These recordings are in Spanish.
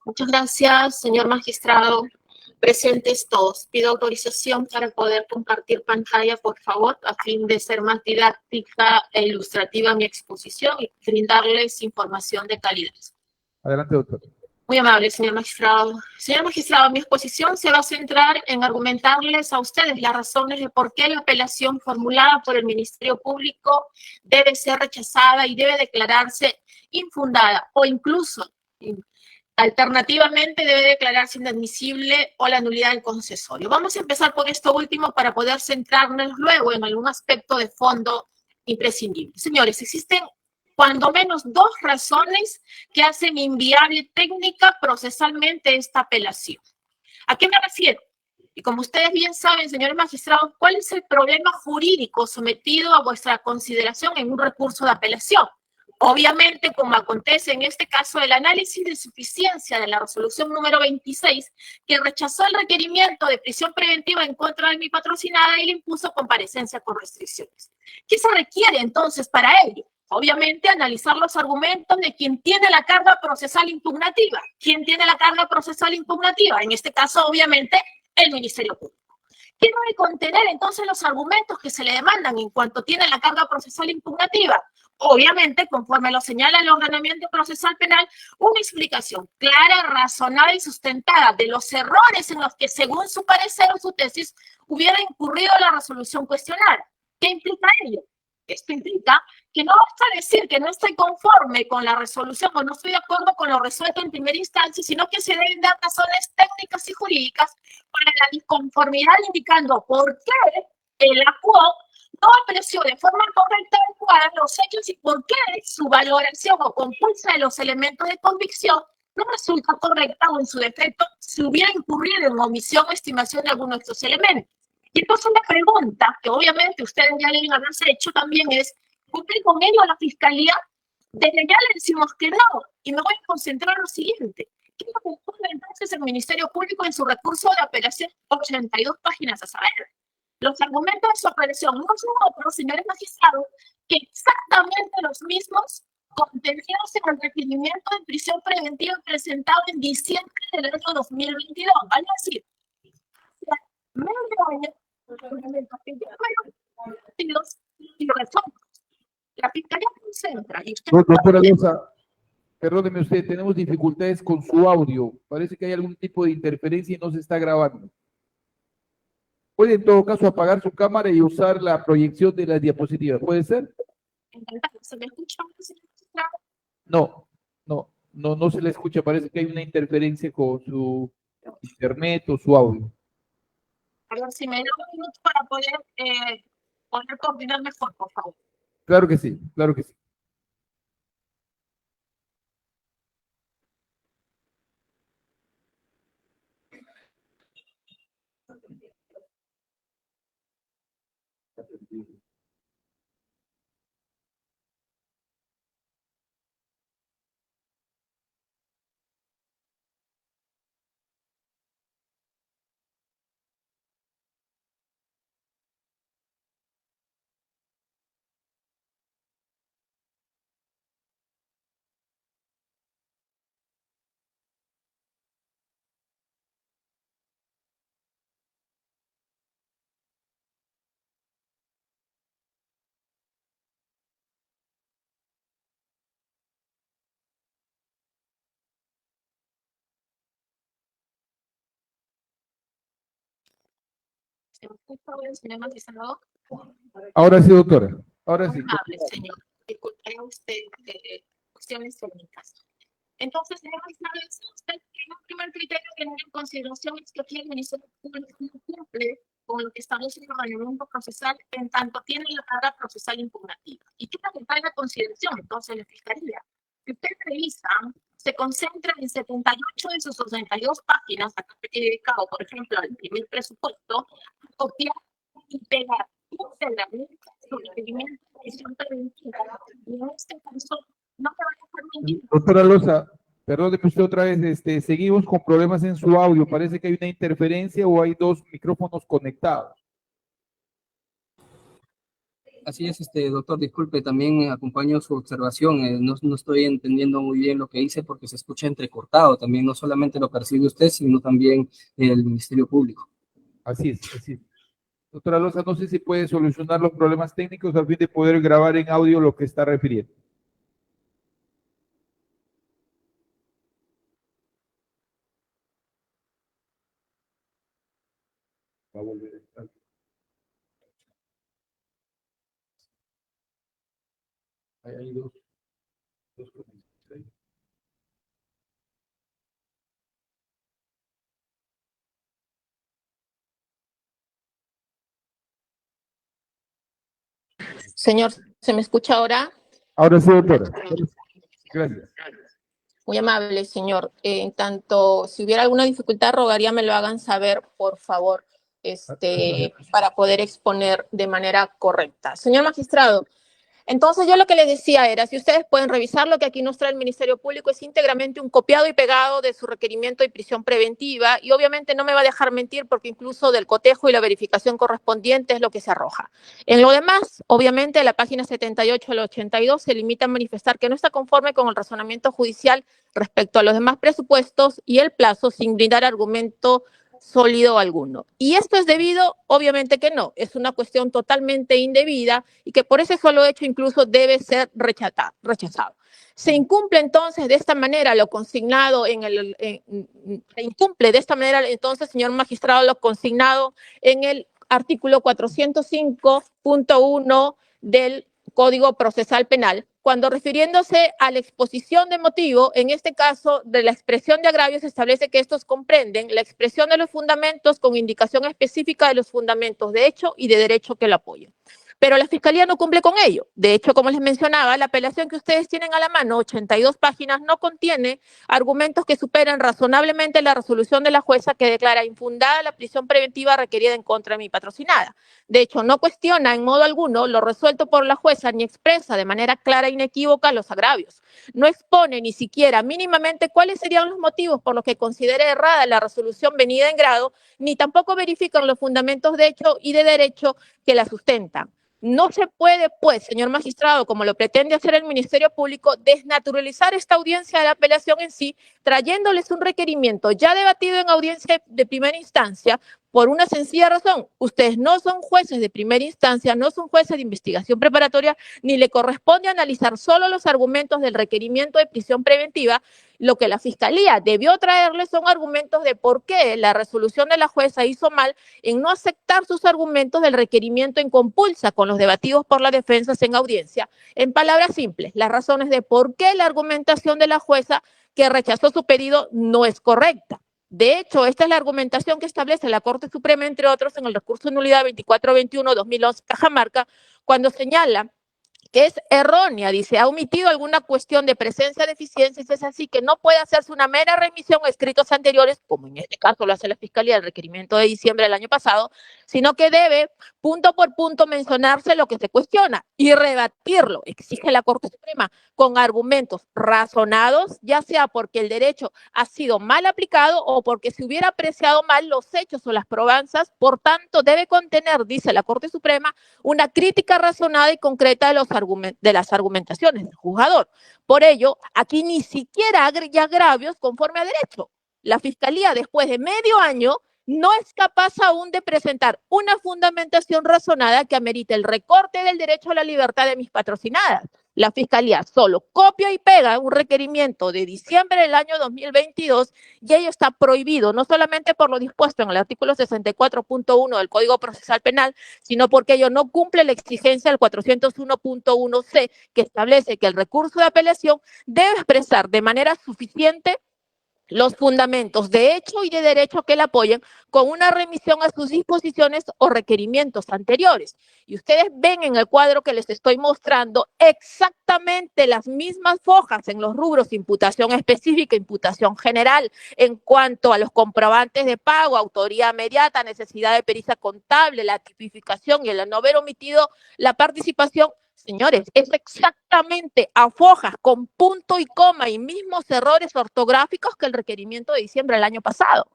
Muchas gracias, señor magistrado. Presentes todos. Pido autorización para poder compartir pantalla, por favor, a fin de ser más didáctica e ilustrativa mi exposición y brindarles información de calidad. Adelante, doctor. Muy amable, señor magistrado. Señor magistrado, mi exposición se va a centrar en argumentarles a ustedes las razones de por qué la apelación formulada por el Ministerio Público debe ser rechazada y debe declararse infundada o incluso alternativamente debe declararse inadmisible o la nulidad del concesorio. Vamos a empezar por esto último para poder centrarnos luego en algún aspecto de fondo imprescindible. Señores, existen cuando menos dos razones que hacen inviable técnica procesalmente esta apelación. ¿A qué me refiero? Y como ustedes bien saben, señores magistrados, ¿cuál es el problema jurídico sometido a vuestra consideración en un recurso de apelación? Obviamente, como acontece en este caso, el análisis de suficiencia de la resolución número 26, que rechazó el requerimiento de prisión preventiva en contra de mi patrocinada y le impuso comparecencia con restricciones. ¿Qué se requiere entonces para ello? Obviamente, analizar los argumentos de quien tiene la carga procesal impugnativa. ¿Quién tiene la carga procesal impugnativa? En este caso, obviamente, el Ministerio Público. ¿Qué debe contener entonces los argumentos que se le demandan en cuanto tiene la carga procesal impugnativa? Obviamente, conforme lo señala el ordenamiento procesal penal, una explicación clara, razonable y sustentada de los errores en los que, según su parecer o su tesis, hubiera incurrido la resolución cuestionada. ¿Qué implica ello? Esto implica que no basta decir que no estoy conforme con la resolución o no estoy de acuerdo con lo resuelto en primera instancia, sino que se deben dar razones técnicas y jurídicas para la disconformidad, indicando por qué el ACUO no apreció de forma correcta y adecuada los hechos y por qué su valoración o compulsa de los elementos de convicción no resulta correcta o en su defecto se hubiera incurrido en omisión o estimación de alguno de estos elementos. Y entonces la pregunta, que obviamente ustedes ya deben haberse hecho también es, ¿cumple con ello a la Fiscalía? Desde ya le decimos que no, y me voy a concentrar en lo siguiente. ¿Qué es lo que ocurre entonces el Ministerio Público en su recurso de apelación? 82 páginas a saber. Los argumentos de su apelación no son otros, señores magistrados, que exactamente los mismos contenidos en el requerimiento de prisión preventiva presentado en diciembre del año 2022. Vale decir, medio año y resueltos. La Fiscalía concentra. Y usted Doctora Loza, perdóneme usted, tenemos dificultades con su audio. Parece que hay algún tipo de interferencia y no se está grabando. Puede en todo caso apagar su cámara y usar la proyección de las diapositivas. ¿Puede ser? ¿Se me escucha? No se le escucha. Parece que hay una interferencia con su internet o su audio. A ver si me da un minuto para poder coordinar mejor, por favor. Claro que sí, claro que sí. ¿Se me escucha bien, señor magistrado? Ahora sí, doctora. Ahora sí. Amable, señor. Disculpe usted cuestiones técnicas. Entonces, señor magistrado, usted tiene un primer criterio que tener en consideración es que aquí el Ministerio Público no cumple con lo que establece el ordenamiento procesal en tanto tiene la carga procesal impugnativa. ¿Y qué es lo que trae la consideración? Entonces, la Fiscalía, que usted revisa, se concentra en 78 de sus 62 páginas, acá he dedicado, por ejemplo, al primer presupuesto, copiar y pegar de la requerimiento de prisión preventiva. Y en este caso, no te van a permitir. Doctora Loza, perdóneme usted otra vez, seguimos con problemas en su audio. Parece que hay una interferencia o hay dos micrófonos conectados. Así es, doctor, disculpe, también acompaño su observación. No estoy entendiendo muy bien lo que dice porque se escucha entrecortado. También no solamente lo percibe usted, sino también el Ministerio Público. Así es, así es. Doctora Loza, no sé si puede solucionar los problemas técnicos a fin de poder grabar en audio lo que está refiriendo. Va a volver a estar. Hay dos conexiones ahí. Señor, ¿se me escucha ahora? Ahora sí, doctora. Gracias. Muy amable, señor. En tanto, si hubiera alguna dificultad, rogaría me lo hagan saber, por favor, para poder exponer de manera correcta. Señor magistrado, entonces yo lo que les decía era, si ustedes pueden revisar lo que aquí nos trae el Ministerio Público, es íntegramente un copiado y pegado de su requerimiento de prisión preventiva y obviamente no me va a dejar mentir porque incluso del cotejo y la verificación correspondiente es lo que se arroja. En lo demás, obviamente la página 78 al 82 se limita a manifestar que no está conforme con el razonamiento judicial respecto a los demás presupuestos y el plazo sin brindar argumento sólido alguno. Y esto es debido, obviamente que no, es una cuestión totalmente indebida y que por ese solo hecho incluso debe ser rechazado. Se incumple entonces de esta manera lo consignado se incumple de esta manera entonces, señor magistrado, lo consignado en el artículo 405.1 del Código Procesal Penal, cuando refiriéndose a la exposición de motivo, en este caso de la expresión de agravio, se establece que estos comprenden la expresión de los fundamentos con indicación específica de los fundamentos de hecho y de derecho que lo apoyen. Pero la Fiscalía no cumple con ello. De hecho, como les mencionaba, la apelación que ustedes tienen a la mano, 82 páginas, no contiene argumentos que superen razonablemente la resolución de la jueza que declara infundada la prisión preventiva requerida en contra de mi patrocinada. De hecho, no cuestiona en modo alguno lo resuelto por la jueza ni expresa de manera clara e inequívoca los agravios. No expone ni siquiera mínimamente cuáles serían los motivos por los que considere errada la resolución venida en grado, ni tampoco verifican los fundamentos de hecho y de derecho que la sustentan. No se puede, pues, señor magistrado, como lo pretende hacer el Ministerio Público, desnaturalizar esta audiencia de apelación en sí, trayéndoles un requerimiento ya debatido en audiencia de primera instancia, por una sencilla razón. Ustedes no son jueces de primera instancia, no son jueces de investigación preparatoria, ni le corresponde analizar solo los argumentos del requerimiento de prisión preventiva. Lo que la Fiscalía debió traerles son argumentos de por qué la resolución de la jueza hizo mal en no aceptar sus argumentos del requerimiento en compulsa con los debatidos por la defensa en audiencia. En palabras simples, las razones de por qué la argumentación de la jueza que rechazó su pedido no es correcta. De hecho, esta es la argumentación que establece la Corte Suprema, entre otros, en el recurso de nulidad 2421-2011 Cajamarca, cuando señala que es errónea, dice, ha omitido alguna cuestión de presencia de deficiencias, es así que no puede hacerse una mera remisión a escritos anteriores, como en este caso lo hace la Fiscalía, el requerimiento de diciembre del año pasado, sino que debe, punto por punto, mencionarse lo que se cuestiona y rebatirlo, exige la Corte Suprema, con argumentos razonados, ya sea porque el derecho ha sido mal aplicado o porque se hubiera apreciado mal los hechos o las probanzas, por tanto, debe contener, dice la Corte Suprema, una crítica razonada y concreta de las argumentaciones del juzgador. Por ello, aquí ni siquiera hay agravios conforme a derecho. La Fiscalía, después de medio año, no es capaz aún de presentar una fundamentación razonada que amerite el recorte del derecho a la libertad de mis patrocinadas. La Fiscalía solo copia y pega un requerimiento de diciembre del año 2022 y ello está prohibido, no solamente por lo dispuesto en el artículo 64.1 del Código Procesal Penal, sino porque ello no cumple la exigencia del 401.1c, que establece que el recurso de apelación debe expresar de manera suficiente los fundamentos de hecho y de derecho que la apoyen con una remisión a sus disposiciones o requerimientos anteriores. Y ustedes ven en el cuadro que les estoy mostrando exactamente las mismas fojas en los rubros imputación específica, imputación general, en cuanto a los comprobantes de pago, autoría inmediata, necesidad de pericia contable, la tipificación y el no haber omitido la participación. Señores, es exactamente a fojas con punto y coma y mismos errores ortográficos que el requerimiento de diciembre del año pasado.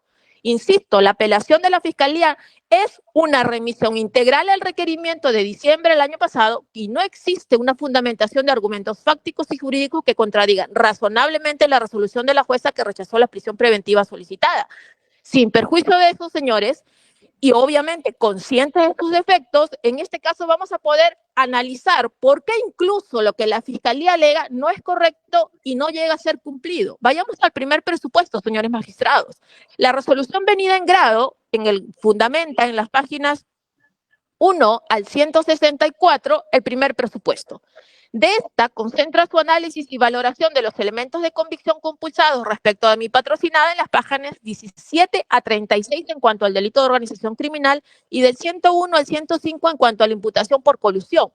Insisto, la apelación de la Fiscalía es una remisión integral al requerimiento de diciembre del año pasado y no existe una fundamentación de argumentos fácticos y jurídicos que contradigan razonablemente la resolución de la jueza que rechazó la prisión preventiva solicitada. Sin perjuicio de eso, señores, y obviamente conscientes de sus defectos, en este caso vamos a poder analizar por qué incluso lo que la Fiscalía alega no es correcto y no llega a ser cumplido. Vayamos al primer presupuesto, señores magistrados. La resolución venida en grado, fundamenta en las páginas 1 al 164 el primer presupuesto. De esta concentra su análisis y valoración de los elementos de convicción compulsados respecto a mi patrocinada en las páginas 17 a 36 en cuanto al delito de organización criminal y del 101 al 105 en cuanto a la imputación por colusión,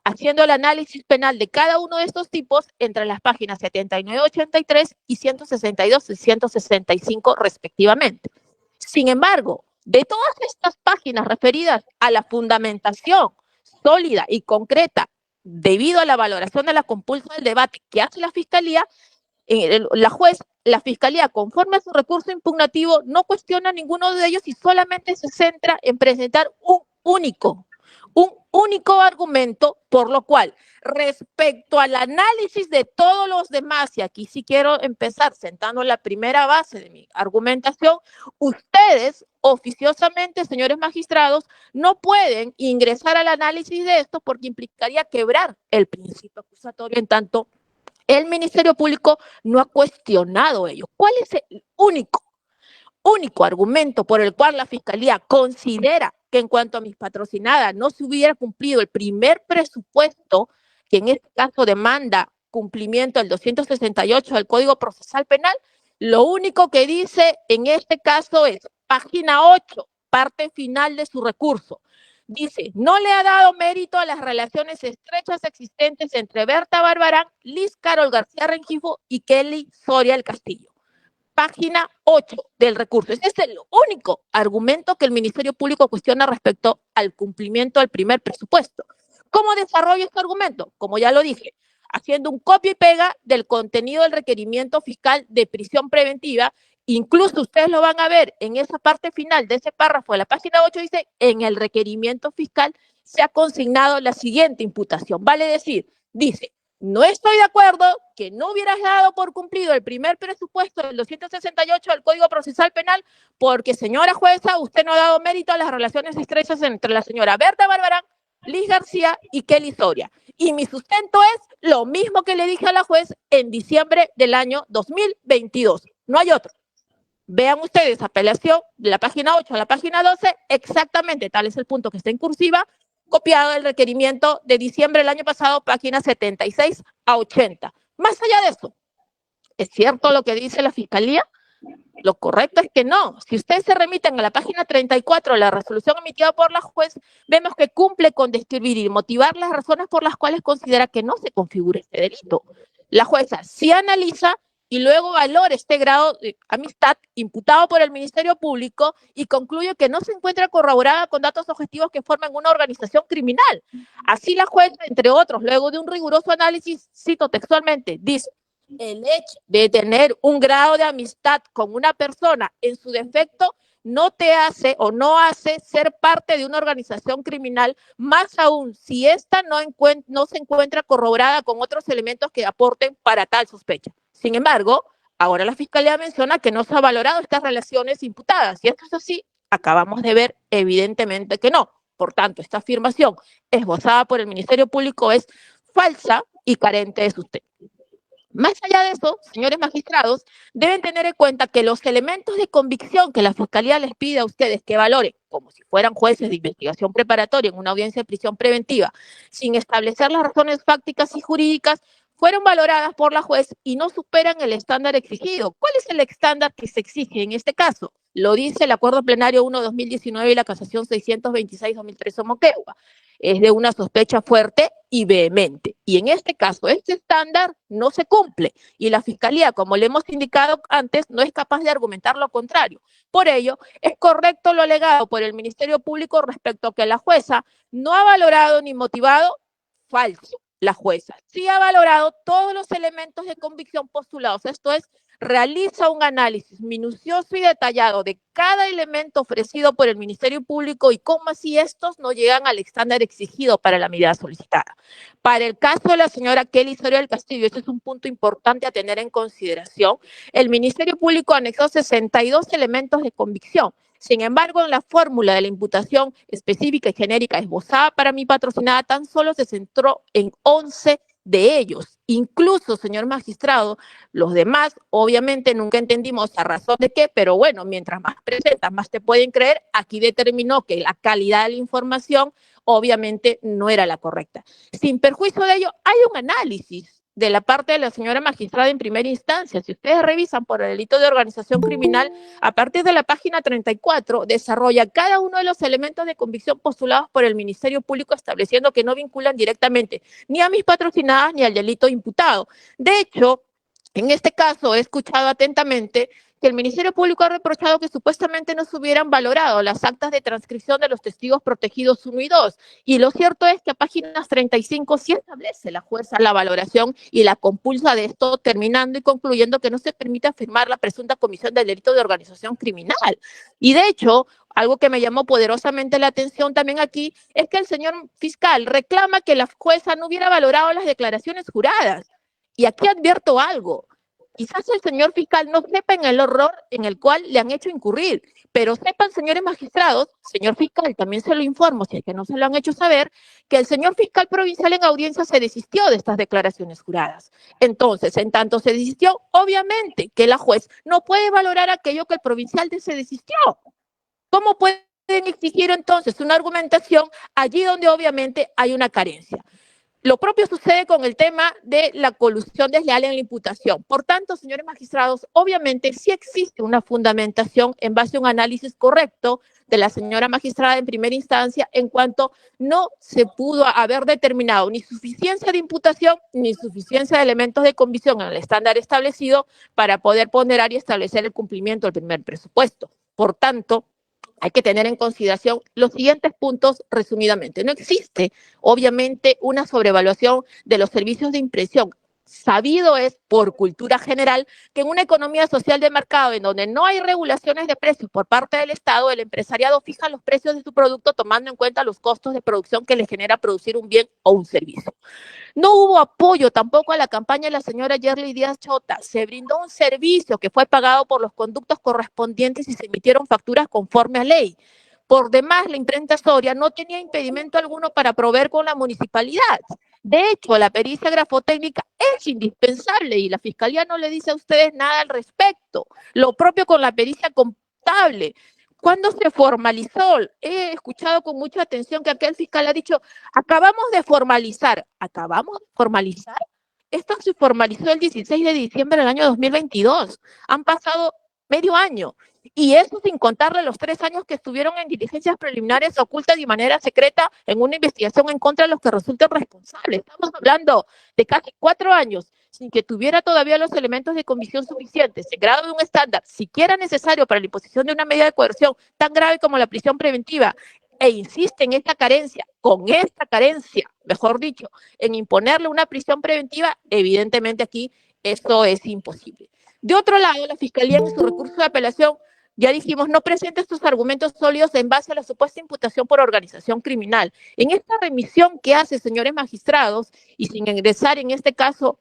haciendo el análisis penal de cada uno de estos tipos entre las páginas 79-83 y 162 y 165 respectivamente. Sin embargo, de todas estas páginas referidas a la fundamentación sólida y concreta debido a la valoración de la compulsa del debate que hace la Fiscalía, la Fiscalía, conforme a su recurso impugnativo, no cuestiona ninguno de ellos y solamente se centra en presentar un único argumento, por lo cual, respecto al análisis de todos los demás, y aquí sí quiero empezar sentando la primera base de mi argumentación, ustedes oficiosamente, señores magistrados, no pueden ingresar al análisis de esto porque implicaría quebrar el principio acusatorio, en tanto el Ministerio Público no ha cuestionado ello. ¿Cuál es el único argumento por el cual la Fiscalía considera que en cuanto a mis patrocinadas no se hubiera cumplido el primer presupuesto, que en este caso demanda cumplimiento del 268 del Código Procesal Penal? Lo único que dice en este caso es, página 8, parte final de su recurso. Dice, no le ha dado mérito a las relaciones estrechas existentes entre Berta Barbarán, Liz Carol García Rengifo y Kelly Soria del Castillo. Página 8 del recurso. Ese es el único argumento que el Ministerio Público cuestiona respecto al cumplimiento del primer presupuesto. ¿Cómo desarrollo este argumento? Como ya lo dije, haciendo un copia y pega del contenido del requerimiento fiscal de prisión preventiva. Incluso ustedes lo van a ver en esa parte final de ese párrafo de la página 8, dice, en el requerimiento fiscal se ha consignado la siguiente imputación. Vale decir, dice, no estoy de acuerdo que no hubieras dado por cumplido el primer presupuesto del 268 del Código Procesal Penal porque, señora jueza, usted no ha dado mérito a las relaciones estrechas entre la señora Berta Barbarán, Liz García y Kelly Soria. Y mi sustento es lo mismo que le dije a la juez en diciembre del año 2022. No hay otro. Vean ustedes, apelación de la página 8 a la página 12, exactamente tal es el punto que está en cursiva, copiado del requerimiento de diciembre del año pasado, páginas 76 a 80. Más allá de eso, ¿es cierto lo que dice la Fiscalía? Lo correcto es que no. Si ustedes se remiten a la página 34 de la resolución emitida por la juez, vemos que cumple con describir y motivar las razones por las cuales considera que no se configura este delito. La jueza sí analiza y luego valora este grado de amistad imputado por el Ministerio Público y concluye que no se encuentra corroborada con datos objetivos que forman una organización criminal. Así la jueza, entre otros, luego de un riguroso análisis, cito textualmente, dice, el hecho de tener un grado de amistad con una persona en su defecto no te hace o no hace ser parte de una organización criminal, más aún si ésta no se encuentra corroborada con otros elementos que aporten para tal sospecha. Sin embargo, ahora la Fiscalía menciona que no se ha valorado estas relaciones imputadas. Y esto es así, acabamos de ver evidentemente que no. Por tanto, esta afirmación esbozada por el Ministerio Público es falsa y carente de sustento. Más allá de eso, señores magistrados, deben tener en cuenta que los elementos de convicción que la Fiscalía les pide a ustedes que valoren, como si fueran jueces de investigación preparatoria en una audiencia de prisión preventiva, sin establecer las razones fácticas y jurídicas, fueron valoradas por la juez y no superan el estándar exigido. ¿Cuál es el estándar que se exige en este caso? Lo dice el Acuerdo Plenario 1-2019 y la Casación 626-2013 Moquegua. Es de una sospecha fuerte y vehemente. Y en este caso, este estándar no se cumple. Y la Fiscalía, como le hemos indicado antes, no es capaz de argumentar lo contrario. Por ello, es correcto lo alegado por el Ministerio Público respecto a que la jueza no ha valorado ni motivado. Falso. La jueza sí ha valorado todos los elementos de convicción postulados, esto es, realiza un análisis minucioso y detallado de cada elemento ofrecido por el Ministerio Público y cómo así estos no llegan al estándar exigido para la medida solicitada. Para el caso de la señora Kelly Soria del Castillo, este es un punto importante a tener en consideración, el Ministerio Público anexó 62 elementos de convicción. Sin embargo, en la fórmula de la imputación específica y genérica esbozada para mi patrocinada, tan solo se centró en 11 de ellos. Incluso, señor magistrado, los demás, obviamente, nunca entendimos a razón de qué, pero bueno, mientras más presentas, más te pueden creer. Aquí determinó que la calidad de la información, obviamente, no era la correcta. Sin perjuicio de ello, hay un análisis de la parte de la señora magistrada en primera instancia. Si ustedes revisan por el delito de organización criminal, a partir de la página 34, desarrolla cada uno de los elementos de convicción postulados por el Ministerio Público, estableciendo que no vinculan directamente ni a mis patrocinadas ni al delito imputado. De hecho, en este caso he escuchado atentamente que el Ministerio Público ha reprochado que supuestamente no se hubieran valorado las actas de transcripción de los testigos protegidos 1 y 2. Y lo cierto es que a páginas 35 sí establece la jueza la valoración y la compulsa de esto, terminando y concluyendo que no se permite afirmar la presunta comisión del delito de organización criminal. Y de hecho, algo que me llamó poderosamente la atención también aquí es que el señor fiscal reclama que la jueza no hubiera valorado las declaraciones juradas. Y aquí advierto algo. Quizás el señor fiscal no sepa en el horror en el cual le han hecho incurrir, pero sepan, señores magistrados, señor fiscal, también se lo informo, si es que no se lo han hecho saber, que el señor fiscal provincial en audiencia se desistió de estas declaraciones juradas. Entonces, en tanto se desistió, obviamente que la juez no puede valorar aquello que el provincial se desistió. ¿Cómo pueden exigir entonces una argumentación allí donde obviamente hay una carencia? Lo propio sucede con el tema de la colusión desleal en la imputación. Por tanto, señores magistrados, obviamente sí existe una fundamentación en base a un análisis correcto de la señora magistrada en primera instancia en cuanto no se pudo haber determinado ni suficiencia de imputación ni suficiencia de elementos de convicción en el estándar establecido para poder ponderar y establecer el cumplimiento del primer presupuesto. Por tanto, hay que tener en consideración los siguientes puntos resumidamente. No existe, obviamente, una sobrevaluación de los servicios de impresión. Sabido es, por cultura general, que en una economía social de mercado en donde no hay regulaciones de precios por parte del Estado, el empresariado fija los precios de su producto tomando en cuenta los costos de producción que le genera producir un bien o un servicio. No hubo apoyo tampoco a la campaña de la señora Yerli Díaz Chota. Se brindó un servicio que fue pagado por los conductos correspondientes y se emitieron facturas conforme a ley. Por demás, la imprenta Soria no tenía impedimento alguno para proveer con la municipalidad. De hecho, la pericia grafotécnica es indispensable y la Fiscalía no le dice a ustedes nada al respecto. Lo propio con la pericia contable. ¿Cuándo se formalizó? He escuchado con mucha atención que aquel fiscal ha dicho, acabamos de formalizar. ¿Acabamos de formalizar? Esto se formalizó el 16 de diciembre del año 2022. Han pasado medio año. Y eso sin contarle los 3 años que estuvieron en diligencias preliminares ocultas de manera secreta en una investigación en contra de los que resulten responsables. Estamos hablando de casi 4 años sin que tuviera todavía los elementos de convicción suficientes, en grado de un estándar siquiera necesario para la imposición de una medida de coerción tan grave como la prisión preventiva, e insiste en esta carencia, mejor dicho, en imponerle una prisión preventiva, evidentemente aquí esto es imposible. De otro lado, la Fiscalía en su recurso de apelación, ya dijimos, no presenta estos argumentos sólidos en base a la supuesta imputación por organización criminal. En esta remisión que hace, señores magistrados, y sin ingresar en este caso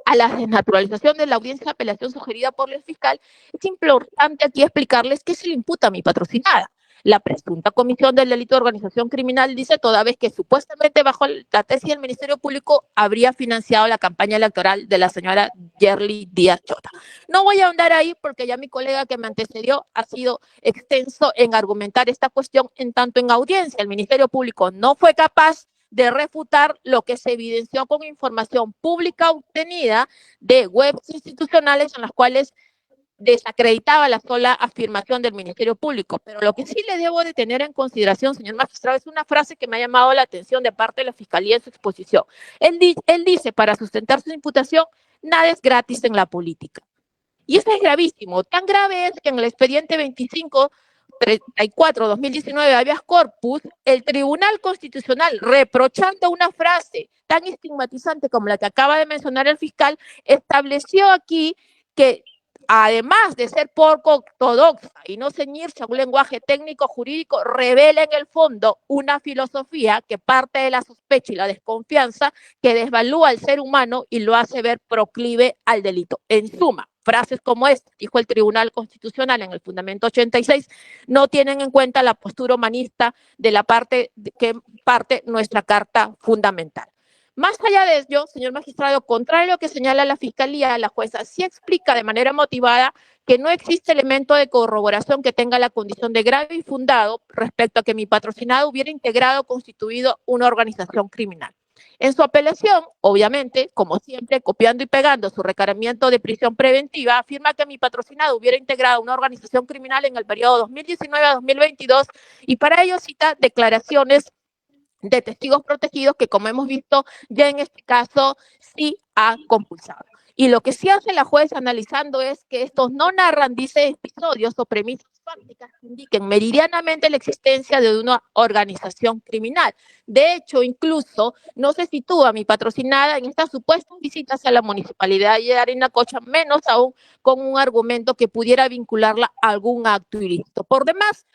a la desnaturalización de la audiencia de apelación sugerida por el fiscal, es importante aquí explicarles qué se le imputa a mi patrocinada. La presunta comisión del delito de organización criminal dice toda vez que supuestamente bajo la tesis del Ministerio Público habría financiado la campaña electoral de la señora Yerli Díaz Chota. No voy a ahondar ahí porque ya mi colega que me antecedió ha sido extenso en argumentar esta cuestión en tanto en audiencia. El Ministerio Público no fue capaz de refutar lo que se evidenció con información pública obtenida de webs institucionales en las cuales desacreditaba la sola afirmación del Ministerio Público. Pero lo que sí le debo de tener en consideración, señor magistrado, es una frase que me ha llamado la atención de parte de la Fiscalía en su exposición. Él dice, para sustentar su imputación, nada es gratis en la política. Y eso es gravísimo. Tan grave es que en el expediente 2534-2019 habeas corpus, el Tribunal Constitucional, reprochando una frase tan estigmatizante como la que acaba de mencionar el fiscal, estableció aquí que además de ser poco ortodoxa y no ceñirse a un lenguaje técnico jurídico, revela en el fondo una filosofía que parte de la sospecha y la desconfianza, que desvalúa al ser humano y lo hace ver proclive al delito. En suma, frases como esta, dijo el Tribunal Constitucional en el fundamento 86, no tienen en cuenta la postura humanista de la parte que parte nuestra Carta Fundamental. Más allá de ello, señor magistrado, contrario a lo que señala la Fiscalía, la jueza sí explica de manera motivada que no existe elemento de corroboración que tenga la condición de grave y fundado respecto a que mi patrocinado hubiera integrado o constituido una organización criminal. En su apelación, obviamente, como siempre, copiando y pegando su requerimiento de prisión preventiva, afirma que mi patrocinado hubiera integrado una organización criminal en el periodo 2019 a 2022 y para ello cita declaraciones de testigos protegidos que, como hemos visto, ya en este caso sí ha compulsado. Y lo que sí hace la jueza analizando es que estos no narran, dice, episodios o premisas fácticas que indiquen meridianamente la existencia de una organización criminal. De hecho, incluso no se sitúa mi patrocinada en estas supuestas visitas a la municipalidad de Yarinacocha, menos aún con un argumento que pudiera vincularla a algún acto ilícito. Por demás,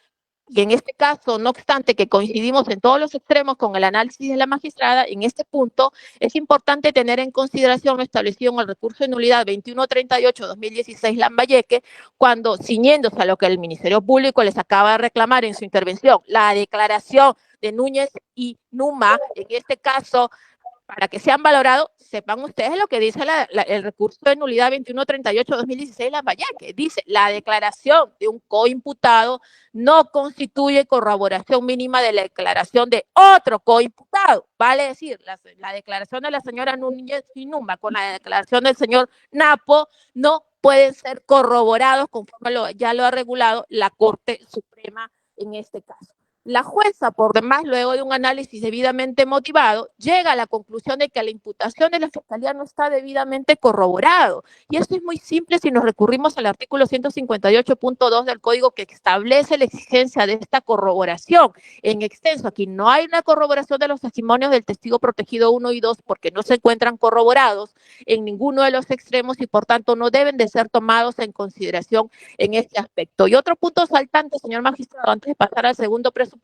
y en este caso, no obstante que coincidimos en todos los extremos con el análisis de la magistrada, en este punto es importante tener en consideración lo establecido en el recurso de nulidad 2138-2016 Lambayeque, cuando, ciñéndose a lo que el Ministerio Público les acaba de reclamar en su intervención, la declaración de Núñez y Numa, en este caso, para que sean valorados, sepan ustedes lo que dice el recurso de nulidad 2138-2016 Lambayeque. Dice, la declaración de un coimputado no constituye corroboración mínima de la declaración de otro coimputado. Vale decir, la declaración de la señora Núñez y Numa con la declaración del señor Napo no pueden ser corroborados conforme ya lo ha regulado la Corte Suprema en este caso. La jueza, por demás, luego de un análisis debidamente motivado, llega a la conclusión de que la imputación de la Fiscalía no está debidamente corroborado. Y esto es muy simple si nos recurrimos al artículo 158.2 del Código, que establece la exigencia de esta corroboración. En extenso, aquí no hay una corroboración de los testimonios del testigo protegido 1 y 2 porque no se encuentran corroborados en ninguno de los extremos y por tanto no deben de ser tomados en consideración en este aspecto. Y otro punto saltante, señor magistrado, antes de pasar al segundo presupuesto,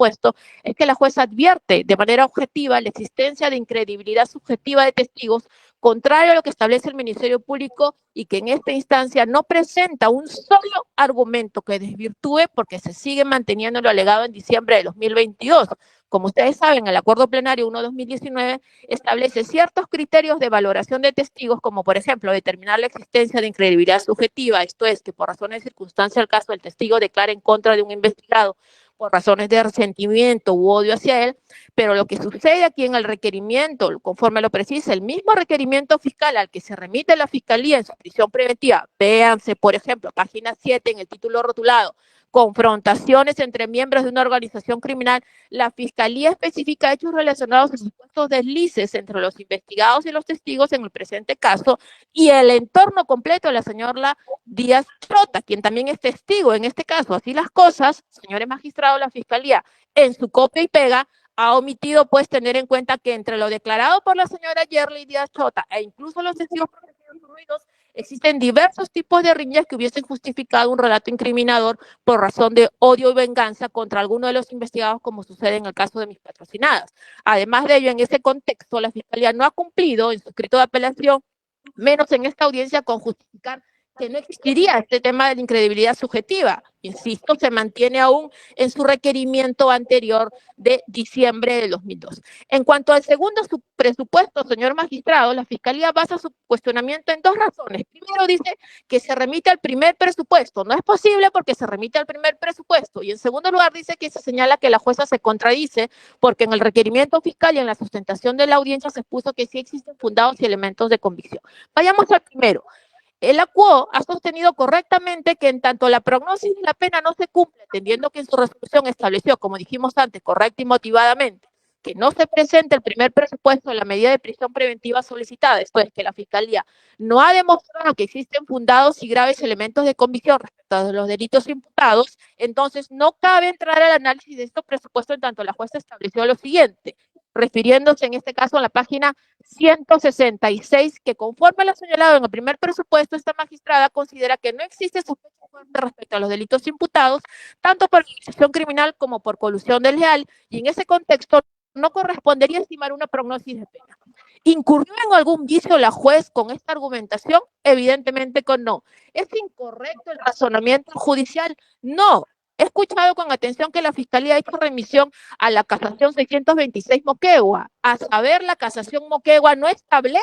es que la jueza advierte de manera objetiva la existencia de incredibilidad subjetiva de testigos, contrario a lo que establece el Ministerio Público, y que en esta instancia no presenta un solo argumento que desvirtúe porque se sigue manteniendo lo alegado en diciembre de 2022. Como ustedes saben, el Acuerdo Plenario 1-2019 establece ciertos criterios de valoración de testigos, como por ejemplo determinar la existencia de incredibilidad subjetiva, esto es, que por razones de circunstancia del caso el testigo declara en contra de un investigado por razones de resentimiento u odio hacia él, pero lo que sucede aquí en el requerimiento, conforme lo precisa el mismo requerimiento fiscal al que se remite la Fiscalía en su prisión preventiva, véanse, por ejemplo, página 7 en el título rotulado, confrontaciones entre miembros de una organización criminal, la Fiscalía especifica hechos relacionados a supuestos deslices entre los investigados y los testigos en el presente caso y el entorno completo de la señora Díaz Chota, quien también es testigo en este caso. Así las cosas, señores magistrados, la Fiscalía en su copia y pega ha omitido pues tener en cuenta que entre lo declarado por la señora Yerly Díaz Chota e incluso los testigos protegidos ruidos, existen diversos tipos de riñas que hubiesen justificado un relato incriminador por razón de odio y venganza contra alguno de los investigados, como sucede en el caso de mis patrocinadas. Además de ello, en ese contexto, la Fiscalía no ha cumplido en su escrito de apelación, menos en esta audiencia, con justificar que no existiría este tema de la incredibilidad subjetiva. Insisto, se mantiene aún en su requerimiento anterior de diciembre de 2002. En cuanto al segundo presupuesto, señor magistrado, la Fiscalía basa su cuestionamiento en dos razones. Primero, dice que se remite al primer presupuesto. No es posible porque se remite al primer presupuesto. Y en segundo lugar, dice que se señala que la jueza se contradice porque en el requerimiento fiscal y en la sustentación de la audiencia se expuso que sí existen fundados y elementos de convicción. Vayamos al primero. El ACUO ha sostenido correctamente que en tanto la prognosis de la pena no se cumple, entendiendo que en su resolución estableció, como dijimos antes, correcta y motivadamente, que no se presente el primer presupuesto de la medida de prisión preventiva solicitada, esto es, que la Fiscalía no ha demostrado que existen fundados y graves elementos de convicción respecto a los delitos imputados, entonces no cabe entrar al análisis de estos presupuestos en tanto la jueza estableció lo siguiente. refiriéndose en este caso a la página 166, que conforme a lo señalado en el primer presupuesto, esta magistrada considera que no existe sospecha fuerte respecto a los delitos imputados, tanto por organización criminal como por colusión desleal, y en ese contexto no correspondería estimar una prognosis de pena. ¿Incurrió en algún vicio la juez con esta argumentación? Evidentemente que no. ¿Es incorrecto el razonamiento judicial? No. He escuchado con atención que la Fiscalía ha hecho remisión a la casación 626 Moquegua. A saber, la casación Moquegua no establece.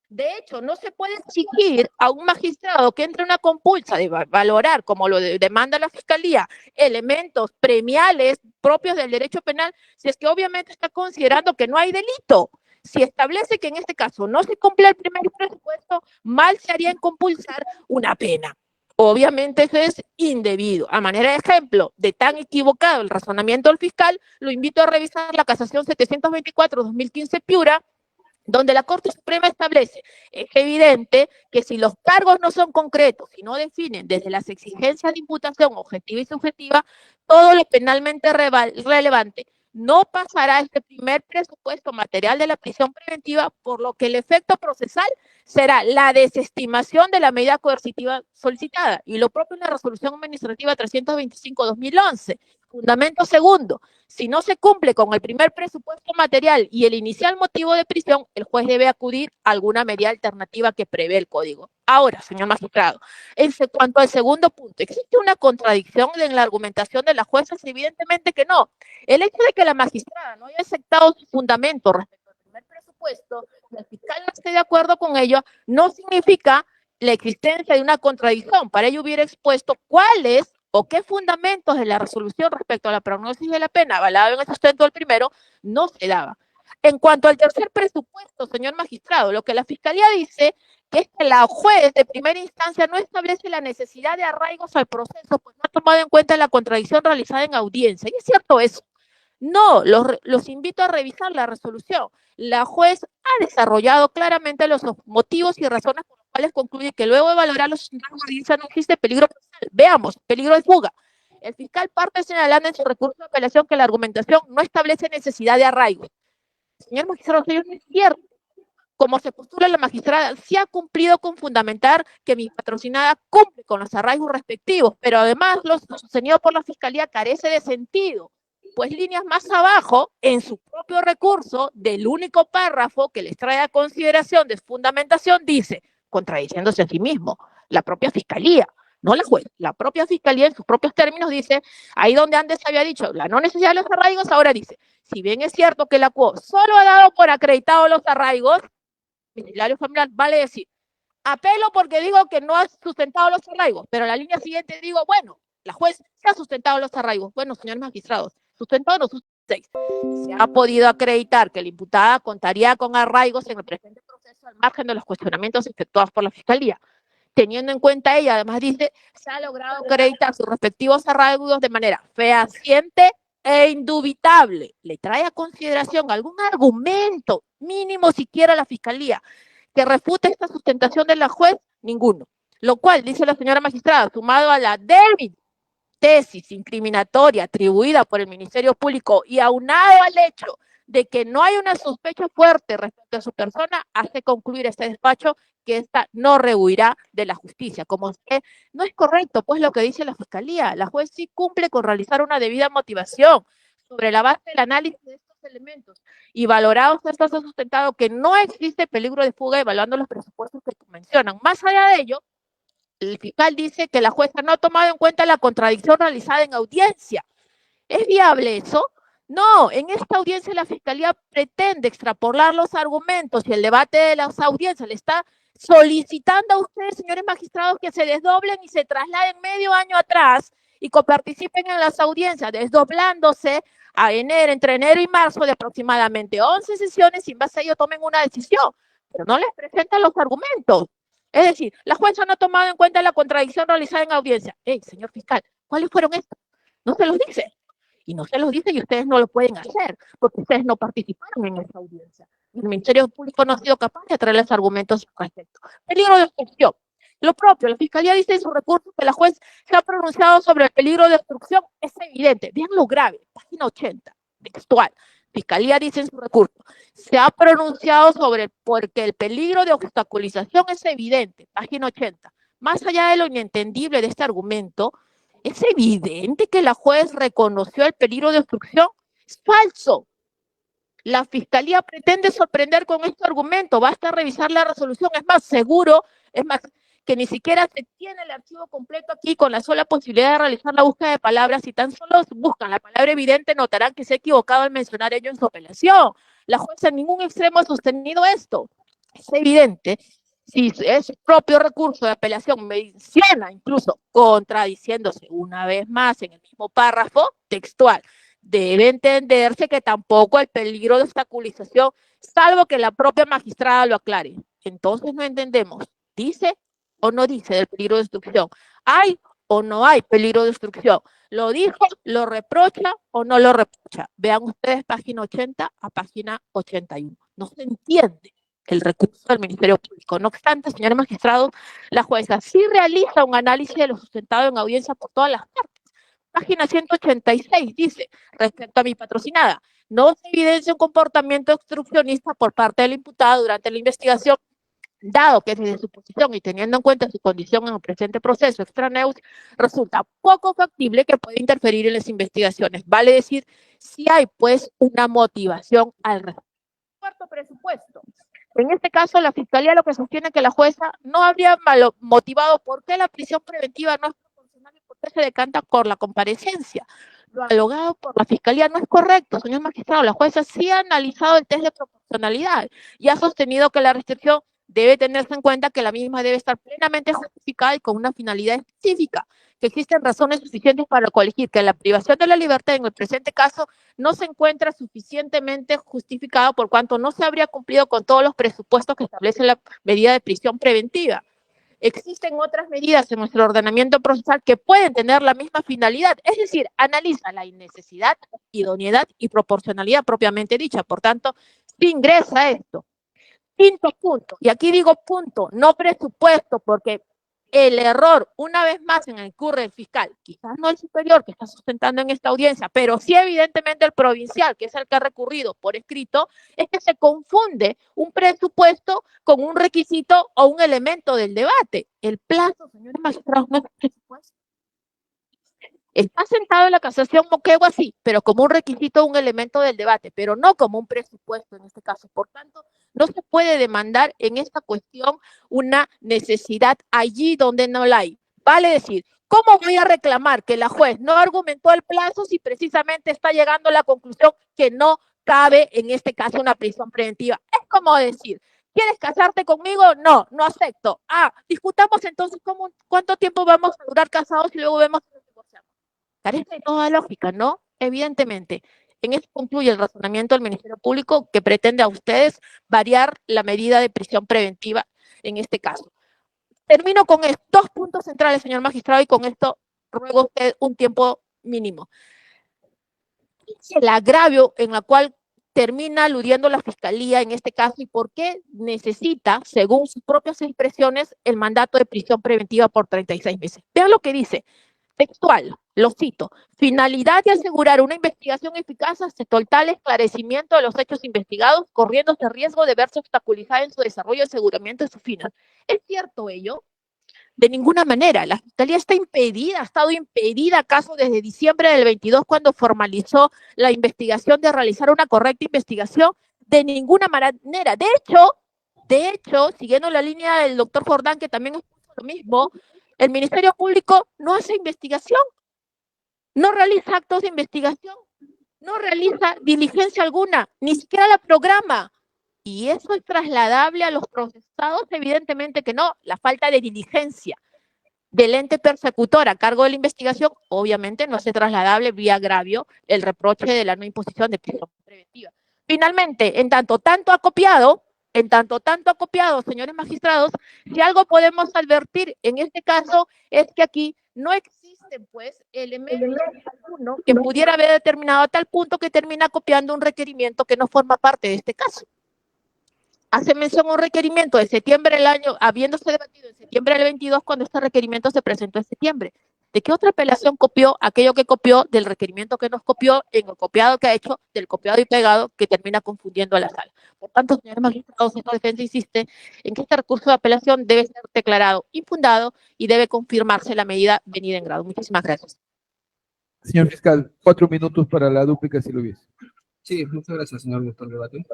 De hecho, no se puede exigir a un magistrado que entre una compulsa de valorar, como lo demanda la Fiscalía, elementos premiales propios del derecho penal, si es que obviamente está considerando que no hay delito. Si establece que en este caso no se cumple el primer presupuesto, mal se haría en compulsar una pena. Obviamente eso es indebido. A manera de ejemplo de tan equivocado el razonamiento del fiscal, lo invito a revisar la casación 724-2015 Piura, donde la Corte Suprema establece, es evidente que si los cargos no son concretos, si no definen desde las exigencias de imputación objetiva y subjetiva, todo lo penalmente relevante no pasará este primer presupuesto material de la prisión preventiva, por lo que el efecto procesal será la desestimación de la medida coercitiva solicitada, y lo propio en la resolución administrativa 325-2011. Fundamento segundo, si no se cumple con el primer presupuesto material y el inicial motivo de prisión, el juez debe acudir a alguna medida alternativa que prevé el código. Ahora, señor magistrado, en cuanto al segundo punto, ¿existe una contradicción en la argumentación de la jueza? Evidentemente que no. El hecho de que la magistrada no haya aceptado su fundamento respecto al primer presupuesto, y el fiscal no esté de acuerdo con ello, no significa la existencia de una contradicción. Para ello hubiera expuesto cuáles o qué fundamentos de la resolución respecto a la prognosis de la pena, avalado en el sustento del primero, no se daba. En cuanto al tercer presupuesto, señor magistrado, lo que la Fiscalía dice que es que la juez de primera instancia no establece la necesidad de arraigos al proceso, pues no ha tomado en cuenta la contradicción realizada en audiencia. Y es cierto eso. No, los invito a revisar la resolución. La juez ha desarrollado claramente los motivos y razones por los cuales concluye que luego de valorar los resultados de audiencia no existe peligro procesal. Veamos, peligro de fuga. El fiscal parte señalando en su recurso de apelación que la argumentación no establece necesidad de arraigo. Señor magistrado, eso no es cierto. Como se postula la magistrada, sí ha cumplido con fundamentar que mi patrocinada cumple con los arraigos respectivos, pero además lo sostenido por la Fiscalía carece de sentido, pues líneas más abajo, en su propio recurso, del único párrafo que les trae a consideración de fundamentación, dice, contradiciéndose a sí mismo, la propia Fiscalía, no la juez, la propia Fiscalía en sus propios términos dice, ahí donde antes había dicho la no necesidad de los arraigos, ahora dice, si bien es cierto que la CUO solo ha dado por acreditado los arraigos, Ministerio Familiar vale decir, apelo porque digo que no ha sustentado los arraigos, pero en la línea siguiente digo, bueno, la juez se ha sustentado los arraigos. Bueno, señores magistrados, sustentado o no sustentado. Se ha podido acreditar que la imputada contaría con arraigos en el presente proceso al margen de los cuestionamientos efectuados por la Fiscalía. Teniendo en cuenta ella, además dice, se ha logrado acreditar sus respectivos arraigos de manera fehaciente e indubitable. ¿Le trae a consideración algún argumento mínimo siquiera a la Fiscalía que refute esta sustentación de la juez? Ninguno. Lo cual, dice la señora magistrada, sumado a la débil tesis incriminatoria atribuida por el Ministerio Público y aunado al hecho de que no hay una sospecha fuerte respecto a su persona, hace concluir este despacho que esta no rehuirá de la justicia. Como que no es correcto, pues, lo que dice la Fiscalía. La juez sí cumple con realizar una debida motivación sobre la base del análisis de estos elementos y valorados estos ha sustentado que no existe peligro de fuga evaluando los presupuestos que mencionan. Más allá de ello, el fiscal dice que la jueza no ha tomado en cuenta la contradicción realizada en audiencia. ¿Es viable eso? No, en esta audiencia la Fiscalía pretende extrapolar los argumentos y el debate de las audiencias. Le está solicitando a ustedes, señores magistrados, que se desdoblen y se trasladen medio año atrás y participen en las audiencias, desdoblándose entre enero y marzo de aproximadamente 11 sesiones y en base a ello tomen una decisión, pero no les presentan los argumentos. Es decir, la jueza no ha tomado en cuenta la contradicción realizada en audiencia. Señor fiscal, ¿cuáles fueron estos? No se los dice. Y no se los dice y ustedes no lo pueden hacer, porque ustedes no participaron en esa audiencia. El Ministerio Público no ha sido capaz de traerles argumentos al respecto. Peligro de obstrucción. Lo propio, la Fiscalía dice en su recurso que la juez se ha pronunciado sobre el peligro de obstrucción. Es evidente. Vean lo grave. Página 80, textual. Fiscalía dice en su recurso, se ha pronunciado porque el peligro de obstaculización es evidente, página 80. Más allá de lo inentendible de este argumento, es evidente que la juez reconoció el peligro de obstrucción. Es falso. La Fiscalía pretende sorprender con este argumento. Basta revisar la resolución. Es más, seguro, es más, que ni siquiera se tiene el archivo completo aquí con la sola posibilidad de realizar la búsqueda de palabras. Si tan solo buscan la palabra evidente, notarán que se ha equivocado al mencionar ello en su apelación. La jueza en ningún extremo ha sostenido esto. Es evidente. Si es propio recurso de apelación menciona incluso contradiciéndose una vez más en el mismo párrafo textual, debe entenderse que tampoco el peligro de obstaculización, salvo que la propia magistrada lo aclare. Entonces no entendemos, ¿dice o no dice del peligro de obstrucción? ¿Hay o no hay peligro de obstrucción? ¿Lo dijo, lo reprocha o no lo reprocha? Vean ustedes página 80 a página 81. No se entiende el recurso del Ministerio Público. No obstante, señores magistrados, la jueza sí realiza un análisis de lo sustentado en audiencia por todas las partes. Página 186 dice, respecto a mi patrocinada, no se evidencia un comportamiento obstruccionista por parte del imputado durante la investigación, dado que desde su posición y teniendo en cuenta su condición en el presente proceso extraneus, resulta poco factible que pueda interferir en las investigaciones. Vale decir, si hay pues una motivación al respecto. Cuarto presupuesto. En este caso, la Fiscalía lo que sostiene es que la jueza no habría motivado por qué la prisión preventiva no es proporcional y por qué se decanta por la comparecencia. Lo alogado por la Fiscalía no es correcto, señor magistrado. La jueza sí ha analizado el test de proporcionalidad y ha sostenido que la restricción debe tenerse en cuenta que la misma debe estar plenamente justificada y con una finalidad específica, que existen razones suficientes para colegir que la privación de la libertad en el presente caso no se encuentra suficientemente justificado por cuanto no se habría cumplido con todos los presupuestos que establece la medida de prisión preventiva. Existen otras medidas en nuestro ordenamiento procesal que pueden tener la misma finalidad, es decir, analiza la necesidad, idoneidad y proporcionalidad propiamente dicha. Por tanto, si ingresa esto. Quinto punto, y aquí digo punto, no presupuesto, porque el error, una vez más, en el incurre el fiscal, quizás no el superior que está sustentando en esta audiencia, pero sí evidentemente el provincial, que es el que ha recurrido por escrito, es que se confunde un presupuesto con un requisito o un elemento del debate. El plazo, señores magistrados, no es presupuesto. Está sentado en la casación Moquegua, sí, pero como un requisito, un elemento del debate, pero no como un presupuesto en este caso. Por tanto, no se puede demandar en esta cuestión una necesidad allí donde no la hay. Vale decir, ¿cómo voy a reclamar que la juez no argumentó el plazo si precisamente está llegando a la conclusión que no cabe en este caso una prisión preventiva? Es como decir, ¿quieres casarte conmigo? No, no acepto. Discutamos entonces cuánto tiempo vamos a durar casados y luego vemos si nos divorciamos. Carece de toda lógica, ¿no? Evidentemente. En eso concluye el razonamiento del Ministerio Público que pretende a ustedes variar la medida de prisión preventiva en este caso. Termino con dos puntos centrales, señor magistrado, y con esto ruego a usted un tiempo mínimo. El agravio en la cual termina aludiendo la Fiscalía en este caso y por qué necesita, según sus propias expresiones, el mandato de prisión preventiva por 36 meses. Vean lo que dice. Textual, lo cito, finalidad de asegurar una investigación eficaz hasta total esclarecimiento de los hechos investigados, corriéndose riesgo de verse obstaculizada en su desarrollo y aseguramiento de su final. ¿Es cierto ello? De ninguna manera. La Fiscalía está impedida, ha estado impedida acaso desde diciembre del 22 cuando formalizó la investigación de realizar una correcta investigación. De ninguna manera. De hecho, siguiendo la línea del doctor Jordán, que también expuso lo mismo, el Ministerio Público no hace investigación, no realiza actos de investigación, no realiza diligencia alguna, ni siquiera la programa. ¿Y eso es trasladable a los procesados? Evidentemente que no. La falta de diligencia del ente persecutor a cargo de la investigación, obviamente no hace trasladable vía agravio el reproche de la no imposición de prisión preventiva. Finalmente, en tanto acopiado, señores magistrados, si algo podemos advertir en este caso es que aquí no existen, pues, elementos alguno que pudiera haber determinado a tal punto que termina copiando un requerimiento que no forma parte de este caso. Hace mención a un requerimiento de septiembre del año, habiéndose debatido en septiembre del 22, cuando este requerimiento se presentó en septiembre. ¿De qué otra apelación copió aquello que copió del requerimiento que nos copió en el copiado que ha hecho del copiado y pegado que termina confundiendo a la sala? Por tanto, señores magistrados, esta defensa insiste en que este recurso de apelación debe ser declarado infundado y debe confirmarse la medida venida en grado. Muchísimas gracias. Señor fiscal, 4 minutos para la dúplica si lo hubiese. Sí, muchas gracias, señor director de debate.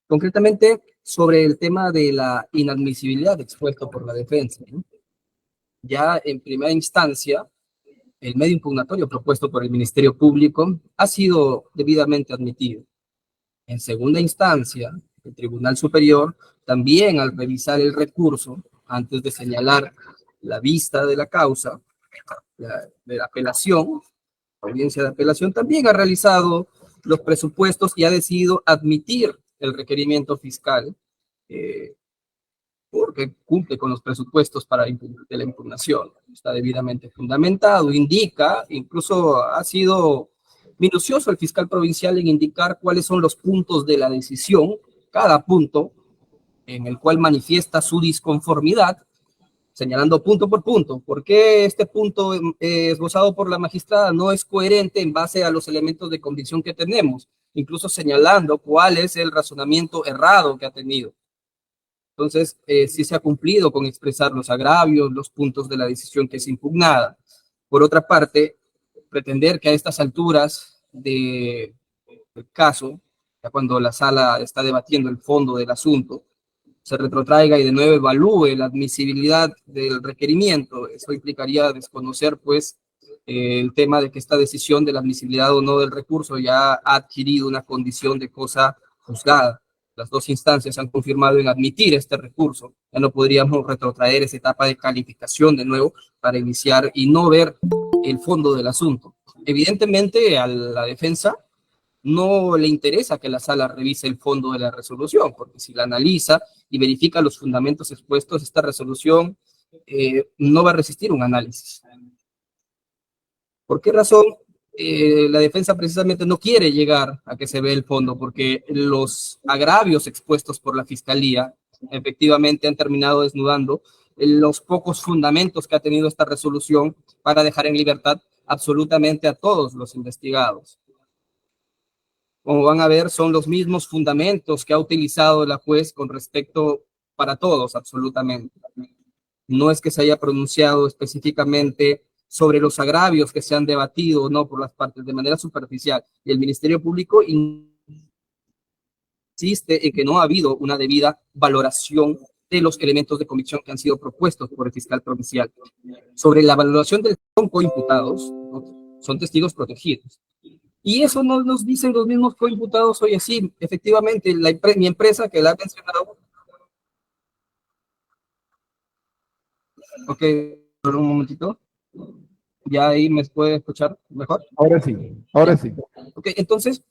Concretamente, sobre el tema de la inadmisibilidad expuesto por la defensa, ¿no? Ya en primera instancia, el medio impugnatorio propuesto por el Ministerio Público ha sido debidamente admitido. En segunda instancia, el Tribunal Superior, también al revisar el recurso, antes de señalar la vista de la causa, de la apelación, audiencia de apelación, también ha realizado los presupuestos y ha decidido admitir el requerimiento fiscal porque cumple con los presupuestos de la impugnación. Está debidamente fundamentado, indica, incluso ha sido minucioso el fiscal provincial en indicar cuáles son los puntos de la decisión, cada punto en el cual manifiesta su disconformidad, señalando punto por punto. ¿Por qué este punto esbozado por la magistrada no es coherente en base a los elementos de convicción que tenemos? Incluso señalando cuál es el razonamiento errado que ha tenido. Entonces, sí se ha cumplido con expresar los agravios, los puntos de la decisión que es impugnada. Por otra parte, pretender que a estas alturas del caso, ya cuando la sala está debatiendo el fondo del asunto, se retrotraiga y de nuevo evalúe la admisibilidad del requerimiento, eso implicaría desconocer, pues, el tema de que esta decisión de la admisibilidad o no del recurso ya ha adquirido una condición de cosa juzgada. Las dos instancias han confirmado en admitir este recurso. Ya no podríamos retrotraer esa etapa de calificación de nuevo para iniciar y no ver el fondo del asunto. Evidentemente, a la defensa no le interesa que la sala revise el fondo de la resolución, porque si la analiza y verifica los fundamentos expuestos, esta resolución no va a resistir un análisis. ¿Por qué razón? La defensa precisamente no quiere llegar a que se vea el fondo, porque los agravios expuestos por la fiscalía efectivamente han terminado desnudando los pocos fundamentos que ha tenido esta resolución para dejar en libertad absolutamente a todos los investigados. Como van a ver, son los mismos fundamentos que ha utilizado la juez con respecto para todos, absolutamente. No es que se haya pronunciado específicamente sobre los agravios que se han debatido o no por las partes de manera superficial. Y el Ministerio Público insiste en que no ha habido una debida valoración de los elementos de convicción que han sido propuestos por el fiscal provincial. Sobre la valoración de los coimputados, ¿no? Son testigos protegidos. Y eso nos dicen los mismos coimputados hoy así. Efectivamente, mi empresa que la ha mencionado. Ok, por un momentito. ¿Ya ahí me puede escuchar mejor? Ahora sí, ahora sí. Ok, entonces,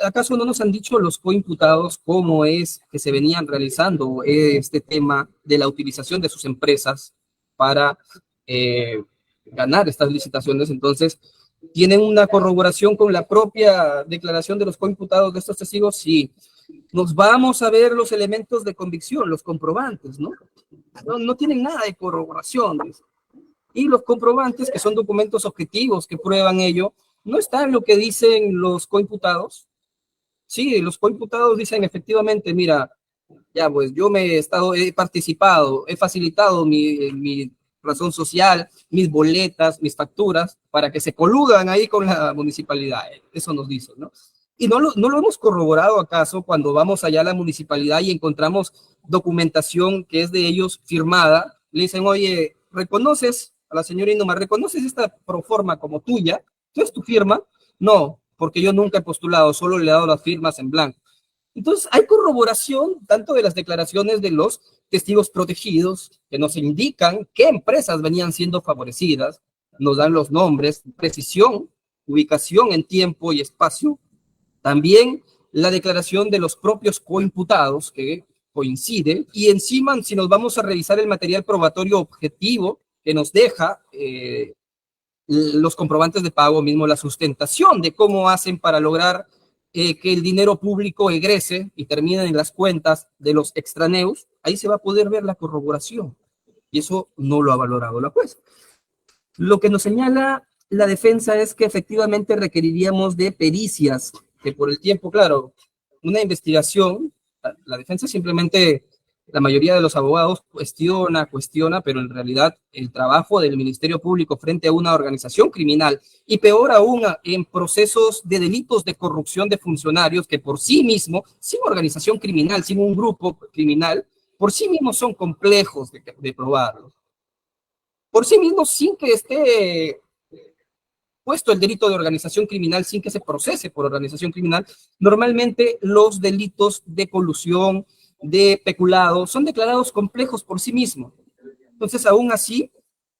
¿acaso no nos han dicho los coimputados cómo es que se venían realizando este tema de la utilización de sus empresas para ganar estas licitaciones? Entonces, ¿tienen una corroboración con la propia declaración de los coimputados de estos testigos? Sí. Nos vamos a ver los elementos de convicción, los comprobantes, ¿no? No tienen nada de corroboración. Y los comprobantes, que son documentos objetivos que prueban ello, no está en lo que dicen los coimputados. Sí, los coimputados dicen efectivamente, mira, ya pues yo he participado, he facilitado mi razón social, mis boletas, mis facturas, para que se coludan ahí con la municipalidad. Eso nos dicen, ¿no? Y no lo hemos corroborado acaso cuando vamos allá a la municipalidad y encontramos documentación que es de ellos firmada. Le dicen, oye, ¿reconoces a la señora Inoma, reconoces esta proforma como tuya? ¿Es tu firma? No, porque yo nunca he postulado, solo le he dado las firmas en blanco. Entonces, hay corroboración tanto de las declaraciones de los testigos protegidos, que nos indican qué empresas venían siendo favorecidas, nos dan los nombres, precisión, ubicación en tiempo y espacio. También la declaración de los propios coimputados, que coincide, y encima, si nos vamos a revisar el material probatorio objetivo que nos deja los comprobantes de pago mismo, la sustentación de cómo hacen para lograr que el dinero público egrese y termine en las cuentas de los extraneos, ahí se va a poder ver la corroboración. Y eso no lo ha valorado la jueza. Lo que nos señala la defensa es que efectivamente requeriríamos de pericias, que por el tiempo, claro, una investigación, la defensa simplemente, la mayoría de los abogados cuestiona, pero en realidad el trabajo del Ministerio Público frente a una organización criminal, y peor aún en procesos de delitos de corrupción de funcionarios que por sí mismo, sin organización criminal, sin un grupo criminal, por sí mismos son complejos de probarlos. Por sí mismos, sin que esté puesto el delito de organización criminal, sin que se procese por organización criminal, normalmente los delitos de colusión, de peculado, son declarados complejos por sí mismos. Entonces, aún así,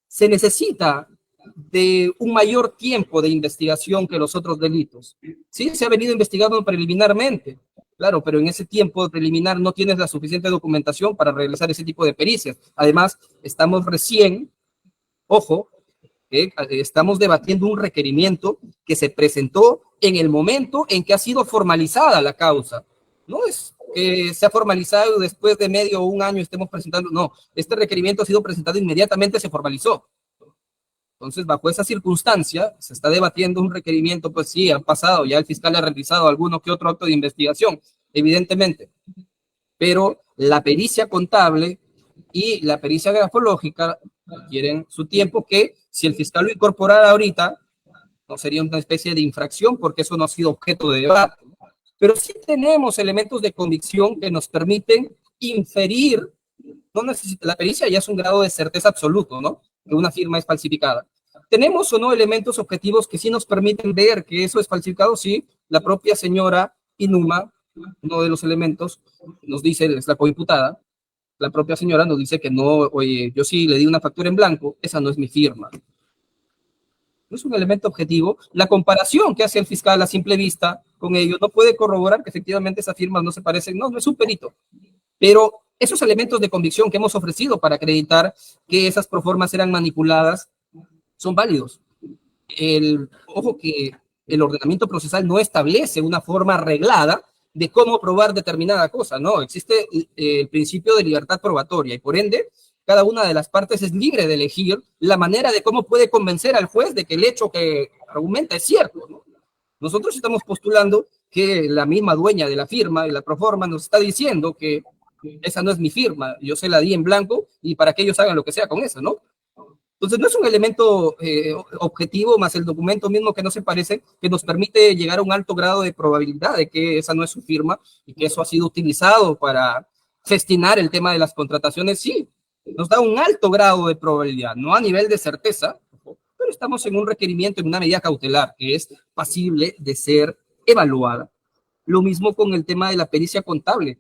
se necesita de un mayor tiempo de investigación que los otros delitos. Sí, se ha venido investigando preliminarmente, claro, pero en ese tiempo preliminar no tienes la suficiente documentación para realizar ese tipo de pericias. Además, estamos recién, ojo, estamos debatiendo un requerimiento que se presentó en el momento en que ha sido formalizada la causa. No es que se ha formalizado después de medio o un año estemos presentando, no, este requerimiento ha sido presentado inmediatamente, se formalizó. Entonces, bajo esa circunstancia, se está debatiendo un requerimiento, pues sí, han pasado, ya el fiscal ha realizado alguno que otro acto de investigación, evidentemente, pero la pericia contable y la pericia grafológica requieren su tiempo, que si el fiscal lo incorporara ahorita, no sería una especie de infracción, porque eso no ha sido objeto de debate. Pero sí tenemos elementos de convicción que nos permiten inferir, no necesita, la pericia ya es un grado de certeza absoluto, ¿no? Que una firma es falsificada. ¿Tenemos o no elementos objetivos que sí nos permiten ver que eso es falsificado? Sí, la propia señora Inuma, uno de los elementos, nos dice, es la coimputada, la propia señora nos dice que no, oye, yo sí le di una factura en blanco, esa no es mi firma. No es un elemento objetivo. La comparación que hace el fiscal a simple vista con ello no puede corroborar que efectivamente esas firmas no se parecen. No, no es un perito. Pero esos elementos de convicción que hemos ofrecido para acreditar que esas proformas eran manipuladas son válidos. Ojo que el ordenamiento procesal no establece una forma arreglada de cómo probar determinada cosa, no, existe el principio de libertad probatoria y por ende cada una de las partes es libre de elegir la manera de cómo puede convencer al juez de que el hecho que argumenta es cierto, ¿no? Nosotros estamos postulando que la misma dueña de la firma y la proforma nos está diciendo que esa no es mi firma, yo se la di en blanco y para que ellos hagan lo que sea con eso, ¿no? Entonces no es un elemento objetivo más el documento mismo que no se parece, que nos permite llegar a un alto grado de probabilidad de que esa no es su firma y que eso ha sido utilizado para festinar el tema de las contrataciones. Sí, nos da un alto grado de probabilidad, no a nivel de certeza, pero estamos en un requerimiento, en una medida cautelar que es pasible de ser evaluada. Lo mismo con el tema de la pericia contable.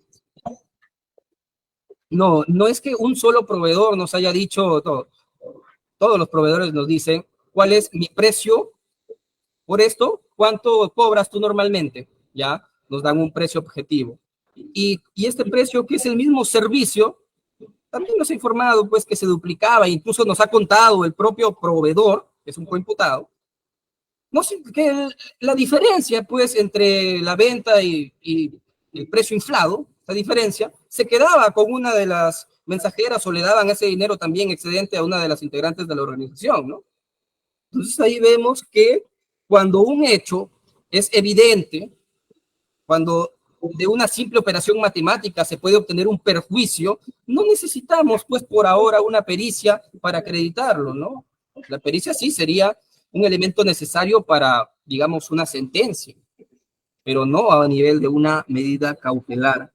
No, no es que un solo proveedor nos haya dicho todo. Todos los proveedores nos dicen cuál es mi precio por esto, cuánto cobras tú normalmente, ¿ya? Nos dan un precio objetivo. Y este precio, que es el mismo servicio, también nos ha informado pues que se duplicaba, incluso nos ha contado el propio proveedor, que es un coimputado, no sé, que la diferencia pues entre la venta y el precio inflado, esa diferencia, se quedaba con una de las mensajeras o le daban ese dinero también excedente a una de las integrantes de la organización, ¿no? Entonces ahí vemos que cuando un hecho es evidente, cuando de una simple operación matemática se puede obtener un perjuicio, no necesitamos pues por ahora una pericia para acreditarlo, ¿no? La pericia sí sería un elemento necesario para, digamos, una sentencia, pero no a nivel de una medida cautelar.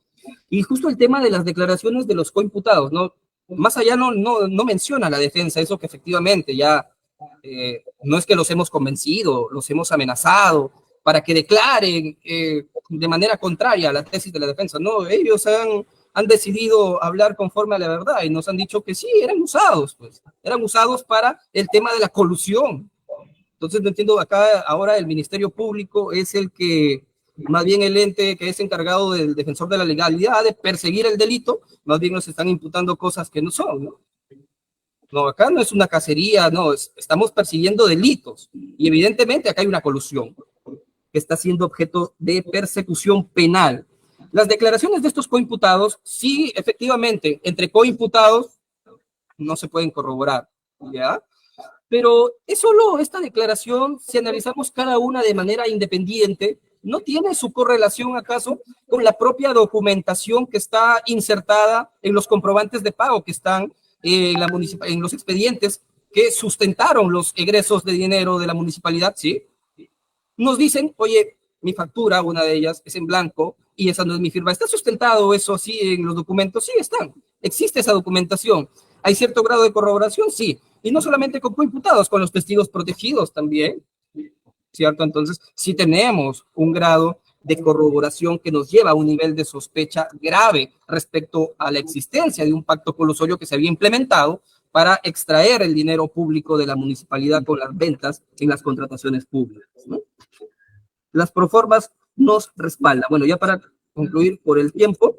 Y justo el tema de las declaraciones de los coimputados, ¿no? Más allá no menciona la defensa eso, que efectivamente ya no es que los hemos convencido, los hemos amenazado para que declaren de manera contraria a la tesis de la defensa. No, ellos han decidido hablar conforme a la verdad y nos han dicho que sí, eran usados para el tema de la colusión. Entonces no entiendo, acá ahora el Ministerio Público es el que, más bien el ente que es encargado del defensor de la legalidad, de perseguir el delito, más bien nos están imputando cosas que no son, ¿no? No, acá no es una cacería, no, estamos persiguiendo delitos y evidentemente acá hay una colusión que está siendo objeto de persecución penal. Las declaraciones de estos coimputados, sí, efectivamente, entre coimputados no se pueden corroborar, ¿ya? Pero es solo esta declaración, si analizamos cada una de manera independiente, ¿no tiene su correlación acaso con la propia documentación que está insertada en los comprobantes de pago que están en los expedientes que sustentaron los egresos de dinero de la municipalidad? ¿Sí? Nos dicen, oye, mi factura, una de ellas, es en blanco y esa no es mi firma. ¿Está sustentado eso así en los documentos? Sí, están. Existe esa documentación. ¿Hay cierto grado de corroboración? Sí. Y no solamente con coimputados, con los testigos protegidos también, ¿cierto? Entonces, sí tenemos un grado de corroboración que nos lleva a un nivel de sospecha grave respecto a la existencia de un pacto colusorio que se había implementado para extraer el dinero público de la municipalidad con las ventas en las contrataciones públicas, ¿no? Las proformas nos respaldan. Bueno, ya para concluir por el tiempo,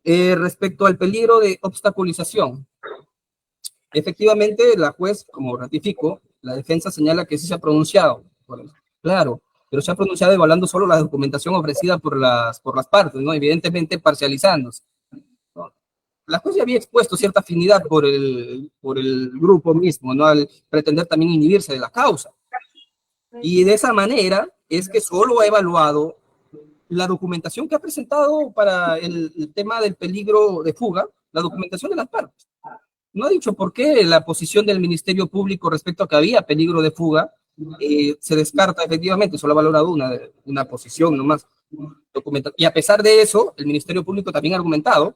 respecto al peligro de obstaculización, efectivamente la juez, como ratifico, la defensa señala que sí se ha pronunciado, claro, pero se ha pronunciado evaluando solo la documentación ofrecida por las partes, ¿no? Evidentemente parcializándose. La juez ya había expuesto cierta afinidad por el grupo mismo, ¿no? Al pretender también inhibirse de la causa. Y de esa manera es que solo ha evaluado la documentación que ha presentado para el tema del peligro de fuga, la documentación de las partes. No ha dicho por qué la posición del Ministerio Público respecto a que había peligro de fuga se descarta efectivamente, solo ha valorado una posición nomás. Y a pesar de eso, el Ministerio Público también ha argumentado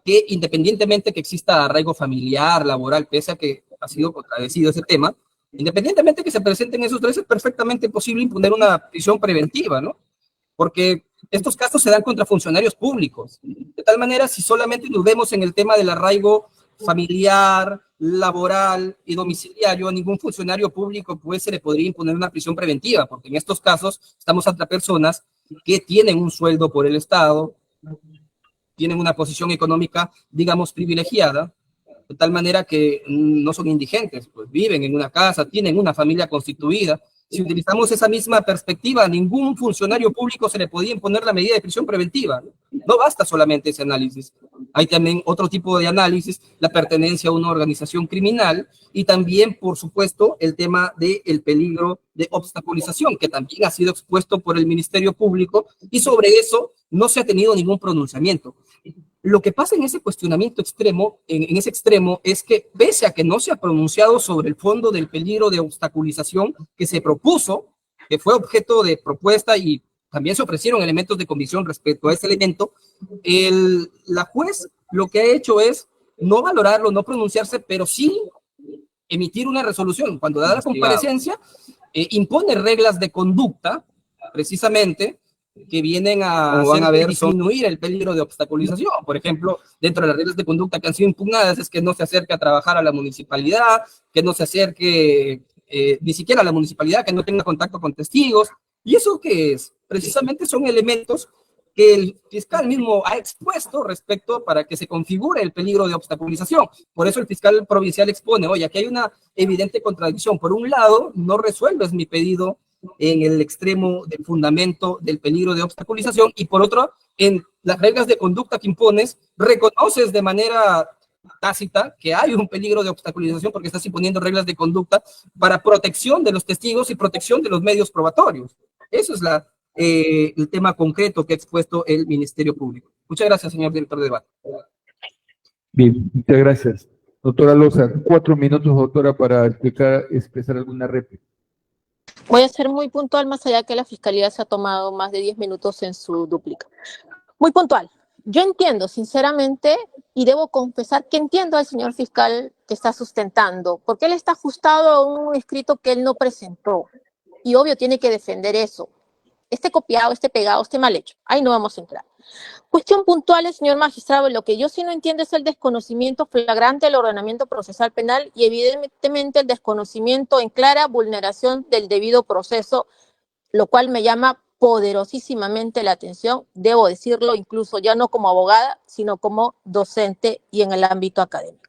que independientemente que exista arraigo familiar, laboral, pese a que ha sido contradecido ese tema, independientemente que se presenten esos tres, es perfectamente posible imponer una prisión preventiva, ¿no? Porque estos casos se dan contra funcionarios públicos. De tal manera, si solamente nos vemos en el tema del arraigo familiar, laboral y domiciliario, a ningún funcionario público pues se le podría imponer una prisión preventiva, porque en estos casos estamos ante personas que tienen un sueldo por el Estado, tienen una posición económica, digamos, privilegiada, de tal manera que no son indigentes, pues viven en una casa, tienen una familia constituida. Si utilizamos esa misma perspectiva, a ningún funcionario público se le podía imponer la medida de prisión preventiva. No basta solamente ese análisis. Hay también otro tipo de análisis, la pertenencia a una organización criminal y también, por supuesto, el tema del peligro de obstaculización, que también ha sido expuesto por el Ministerio Público y sobre eso no se ha tenido ningún pronunciamiento. Lo que pasa en ese cuestionamiento extremo, en ese extremo, es que pese a que no se ha pronunciado sobre el fondo del peligro de obstaculización que se propuso, que fue objeto de propuesta y también se ofrecieron elementos de convicción respecto a ese elemento, la juez lo que ha hecho es no valorarlo, no pronunciarse, pero sí emitir una resolución. Cuando da la comparecencia, impone reglas de conducta, precisamente, que vienen a disminuir el peligro de obstaculización. Por ejemplo, dentro de las reglas de conducta que han sido impugnadas es que no se acerque a trabajar a la municipalidad, que no se acerque ni siquiera a la municipalidad, que no tenga contacto con testigos. ¿Y eso qué es? Precisamente son elementos que el fiscal mismo ha expuesto respecto para que se configure el peligro de obstaculización. Por eso el fiscal provincial expone, oye, aquí hay una evidente contradicción. Por un lado, no resuelves mi pedido en el extremo del fundamento del peligro de obstaculización y por otro, en las reglas de conducta que impones, reconoces de manera tácita que hay un peligro de obstaculización porque estás imponiendo reglas de conducta para protección de los testigos y protección de los medios probatorios. Eso es el tema concreto que ha expuesto el Ministerio Público. Muchas gracias, señor director de debate. Bien, muchas gracias. Doctora Loza, 4 minutos, doctora, para expresar alguna réplica. Voy a ser muy puntual, más allá que la Fiscalía se ha tomado más de 10 minutos en su dúplica. Muy puntual. Yo entiendo, sinceramente, y debo confesar que entiendo al señor fiscal que está sustentando, porque él está ajustado a un escrito que él no presentó. Y obvio tiene que defender eso. Este copiado, este pegado, este mal hecho. Ahí no vamos a entrar. Cuestión puntual, señor magistrado, lo que yo sí no entiendo es el desconocimiento flagrante del ordenamiento procesal penal y evidentemente el desconocimiento en clara vulneración del debido proceso, lo cual me llama poderosísimamente la atención, debo decirlo, incluso ya no como abogada, sino como docente y en el ámbito académico.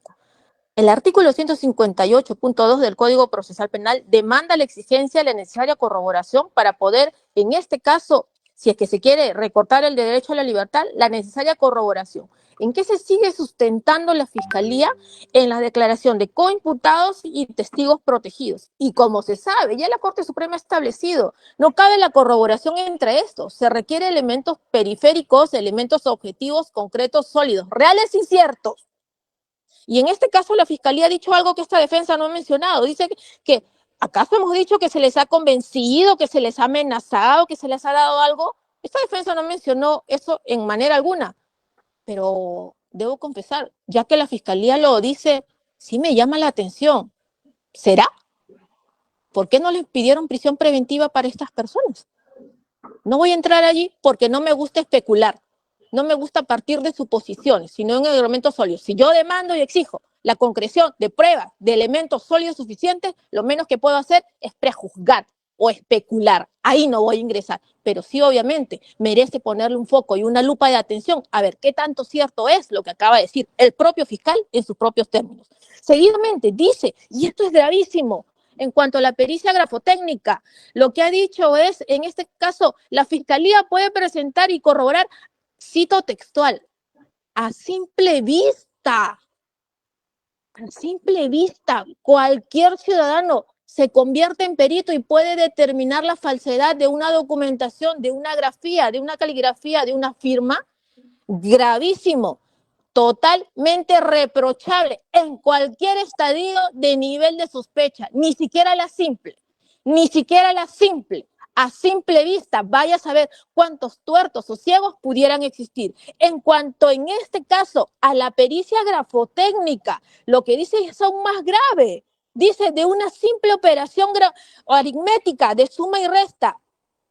El artículo 158.2 del Código Procesal Penal demanda la exigencia de la necesaria corroboración para poder, en este caso, si es que se quiere recortar el derecho a la libertad, la necesaria corroboración. ¿En qué se sigue sustentando la Fiscalía? En la declaración de coimputados y testigos protegidos. Y como se sabe, ya la Corte Suprema ha establecido, no cabe la corroboración entre estos. Se requiere elementos periféricos, elementos objetivos, concretos, sólidos, reales y ciertos. Y en este caso la Fiscalía ha dicho algo que esta defensa no ha mencionado. Dice que ¿acaso hemos dicho que se les ha convencido, que se les ha amenazado, que se les ha dado algo? Esta defensa no mencionó eso en manera alguna. Pero debo confesar, ya que la Fiscalía lo dice, sí me llama la atención. ¿Será? ¿Por qué no les pidieron prisión preventiva para estas personas? No voy a entrar allí porque no me gusta especular, no me gusta partir de suposiciones, sino en elementos sólidos. Si yo demando y exijo la concreción de pruebas, de elementos sólidos suficientes, lo menos que puedo hacer es prejuzgar o especular. Ahí no voy a ingresar, pero sí obviamente merece ponerle un foco y una lupa de atención a ver qué tanto cierto es lo que acaba de decir el propio fiscal en sus propios términos. Seguidamente dice, y esto es gravísimo, en cuanto a la pericia grafotécnica, lo que ha dicho es, en este caso, la Fiscalía puede presentar y corroborar, cito textual, a simple vista, cualquier ciudadano se convierte en perito y puede determinar la falsedad de una documentación, de una grafía, de una caligrafía, de una firma. Gravísimo, totalmente reprochable en cualquier estadio de nivel de sospecha, ni siquiera la simple, a simple vista, vaya a saber cuántos tuertos o ciegos pudieran existir. En cuanto en este caso a la pericia grafotécnica, lo que dice es aún más grave. Dice de una simple operación aritmética de suma y resta.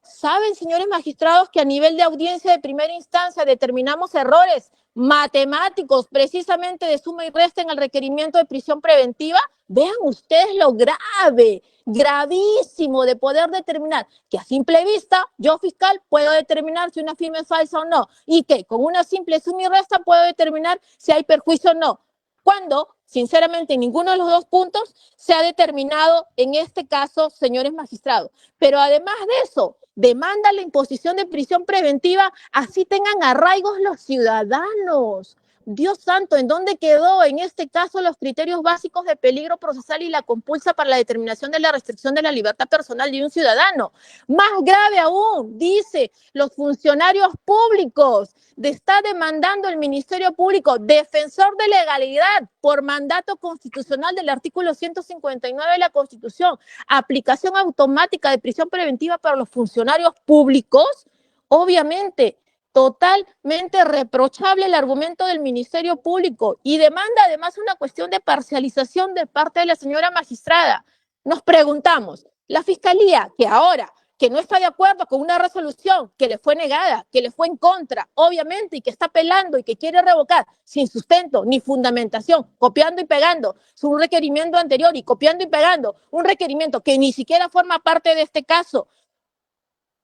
¿Saben, señores magistrados, que a nivel de audiencia de primera instancia determinamos errores matemáticos precisamente de suma y resta en el requerimiento de prisión preventiva? Vean ustedes lo grave, gravísimo de poder determinar que a simple vista yo fiscal puedo determinar si una firma es falsa o no y que con una simple suma y resta puedo determinar si hay perjuicio o no. Cuando, sinceramente, en ninguno de los dos puntos se ha determinado en este caso, señores magistrados. Pero además de eso, demanda la imposición de prisión preventiva, así tengan arraigos los ciudadanos. Dios santo, ¿en dónde quedó en este caso los criterios básicos de peligro procesal y la compulsa para la determinación de la restricción de la libertad personal de un ciudadano? Más grave aún, dice, los funcionarios públicos está demandando el Ministerio Público, defensor de legalidad por mandato constitucional del artículo 159 de la Constitución, aplicación automática de prisión preventiva para los funcionarios públicos. Obviamente, totalmente reprochable el argumento del Ministerio Público y demanda además una cuestión de parcialización de parte de la señora magistrada. Nos preguntamos, la Fiscalía, que ahora que no está de acuerdo con una resolución que le fue negada, que le fue en contra, obviamente, y que está apelando y que quiere revocar sin sustento ni fundamentación, copiando y pegando su requerimiento anterior y copiando y pegando un requerimiento que ni siquiera forma parte de este caso,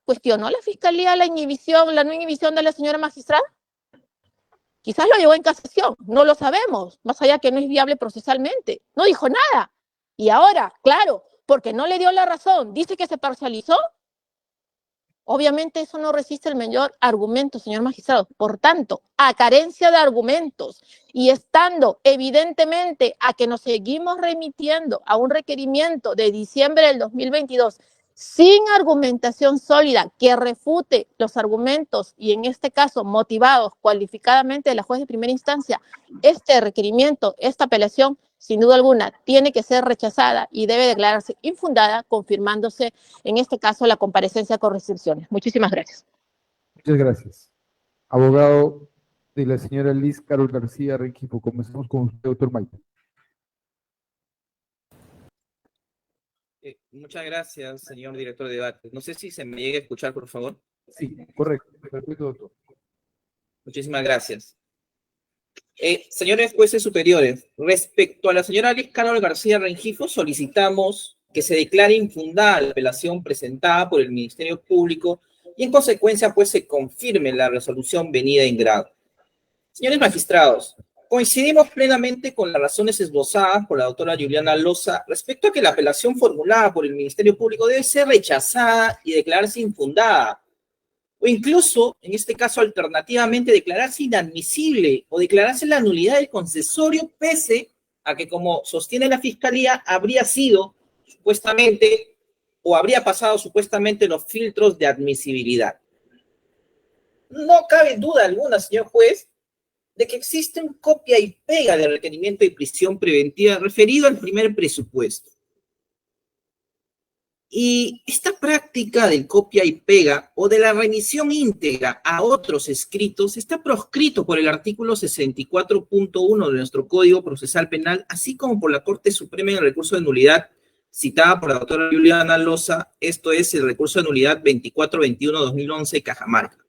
¿cuestionó la Fiscalía la no inhibición de la señora magistrada? Quizás lo llevó en casación, no lo sabemos, más allá que no es viable procesalmente. No dijo nada. Y ahora, claro, porque no le dio la razón, dice que se parcializó. Obviamente eso no resiste el mayor argumento, señor magistrado. Por tanto, a carencia de argumentos y estando evidentemente a que nos seguimos remitiendo a un requerimiento de diciembre del 2022 sin argumentación sólida que refute los argumentos y en este caso motivados cualificadamente de la juez de primera instancia, este requerimiento, esta apelación, sin duda alguna, tiene que ser rechazada y debe declararse infundada, confirmándose en este caso la comparecencia con restricciones. Muchísimas gracias. Muchas gracias. Abogado de la señora Liz Carol García Rengifo, comenzamos con usted, doctor Maite. Muchas gracias, señor director de debate. No sé si se me llega a escuchar, por favor. Sí, correcto. Perfecto, doctor. Muchísimas gracias. Señores jueces superiores, respecto a la señora Liz Carol García Rengifo, solicitamos que se declare infundada la apelación presentada por el Ministerio Público y en consecuencia pues se confirme la resolución venida en grado. Señores magistrados, coincidimos plenamente con las razones esbozadas por la doctora Juliana Loza respecto a que la apelación formulada por el Ministerio Público debe ser rechazada y declararse infundada. o incluso, en este caso, alternativamente, declararse inadmisible o declararse la nulidad del concesorio, pese a que, como sostiene la Fiscalía, habría sido supuestamente o habría pasado supuestamente los filtros de admisibilidad. No cabe duda alguna, señor juez, de que existe un copia y pega del requerimiento de prisión preventiva referido al primer presupuesto. Y esta práctica del copia y pega o de la remisión íntegra a otros escritos está proscrito por el artículo 64.1 de nuestro Código Procesal Penal, así como por la Corte Suprema en el recurso de nulidad citada por la doctora Juliana Loza, esto es el recurso de nulidad 2421-2011 Cajamarca.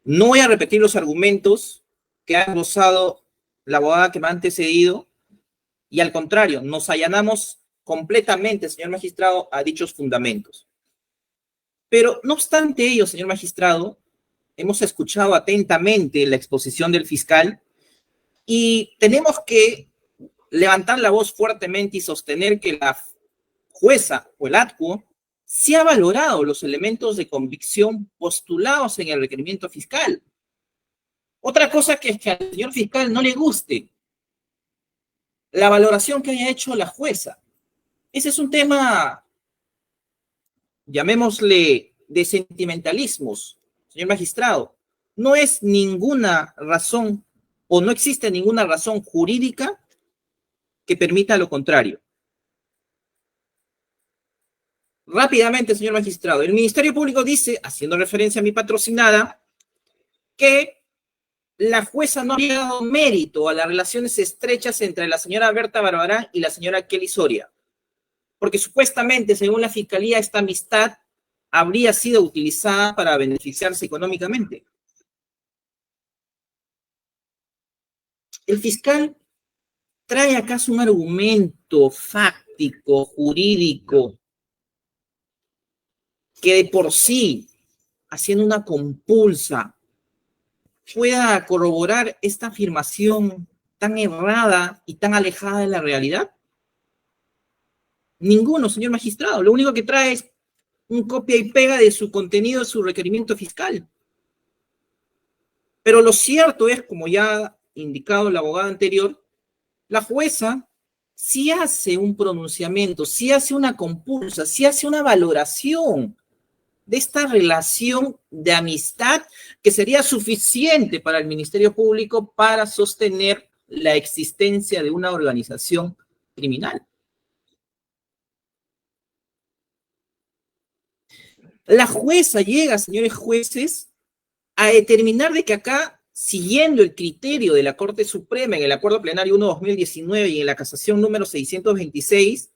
No voy a repetir los argumentos que ha glosado la abogada que me ha antecedido, y al contrario, nos allanamos completamente, señor magistrado, a dichos fundamentos. Pero no obstante ello, señor magistrado, hemos escuchado atentamente la exposición del fiscal y tenemos que levantar la voz fuertemente y sostener que la jueza o el ATCO sí ha valorado los elementos de convicción postulados en el requerimiento fiscal. Otra cosa que es que al señor fiscal no le guste la valoración que haya hecho la jueza. Ese es un tema, llamémosle, de sentimentalismos, señor magistrado. No es ninguna razón o no existe ninguna razón jurídica que permita lo contrario. Rápidamente, señor magistrado, el Ministerio Público dice, haciendo referencia a mi patrocinada, que la jueza no había dado mérito a las relaciones estrechas entre la señora Berta Barbarán y la señora Kelly Soria, porque supuestamente, según la Fiscalía, esta amistad habría sido utilizada para beneficiarse económicamente. El fiscal trae acaso un argumento fáctico, jurídico, que de por sí, haciendo una compulsa, pueda corroborar esta afirmación tan errada y tan alejada de la realidad? Ninguno, señor magistrado. Lo único que trae es un copia y pega de su contenido de su requerimiento fiscal. Pero lo cierto es, como ya ha indicado la abogada anterior, la jueza sí hace un pronunciamiento, sí hace una compulsa, sí hace una valoración de esta relación de amistad que sería suficiente para el Ministerio Público para sostener la existencia de una organización criminal. La jueza llega, señores jueces, a determinar de que acá, siguiendo el criterio de la Corte Suprema en el Acuerdo Plenario 1/2019 y en la casación número 626,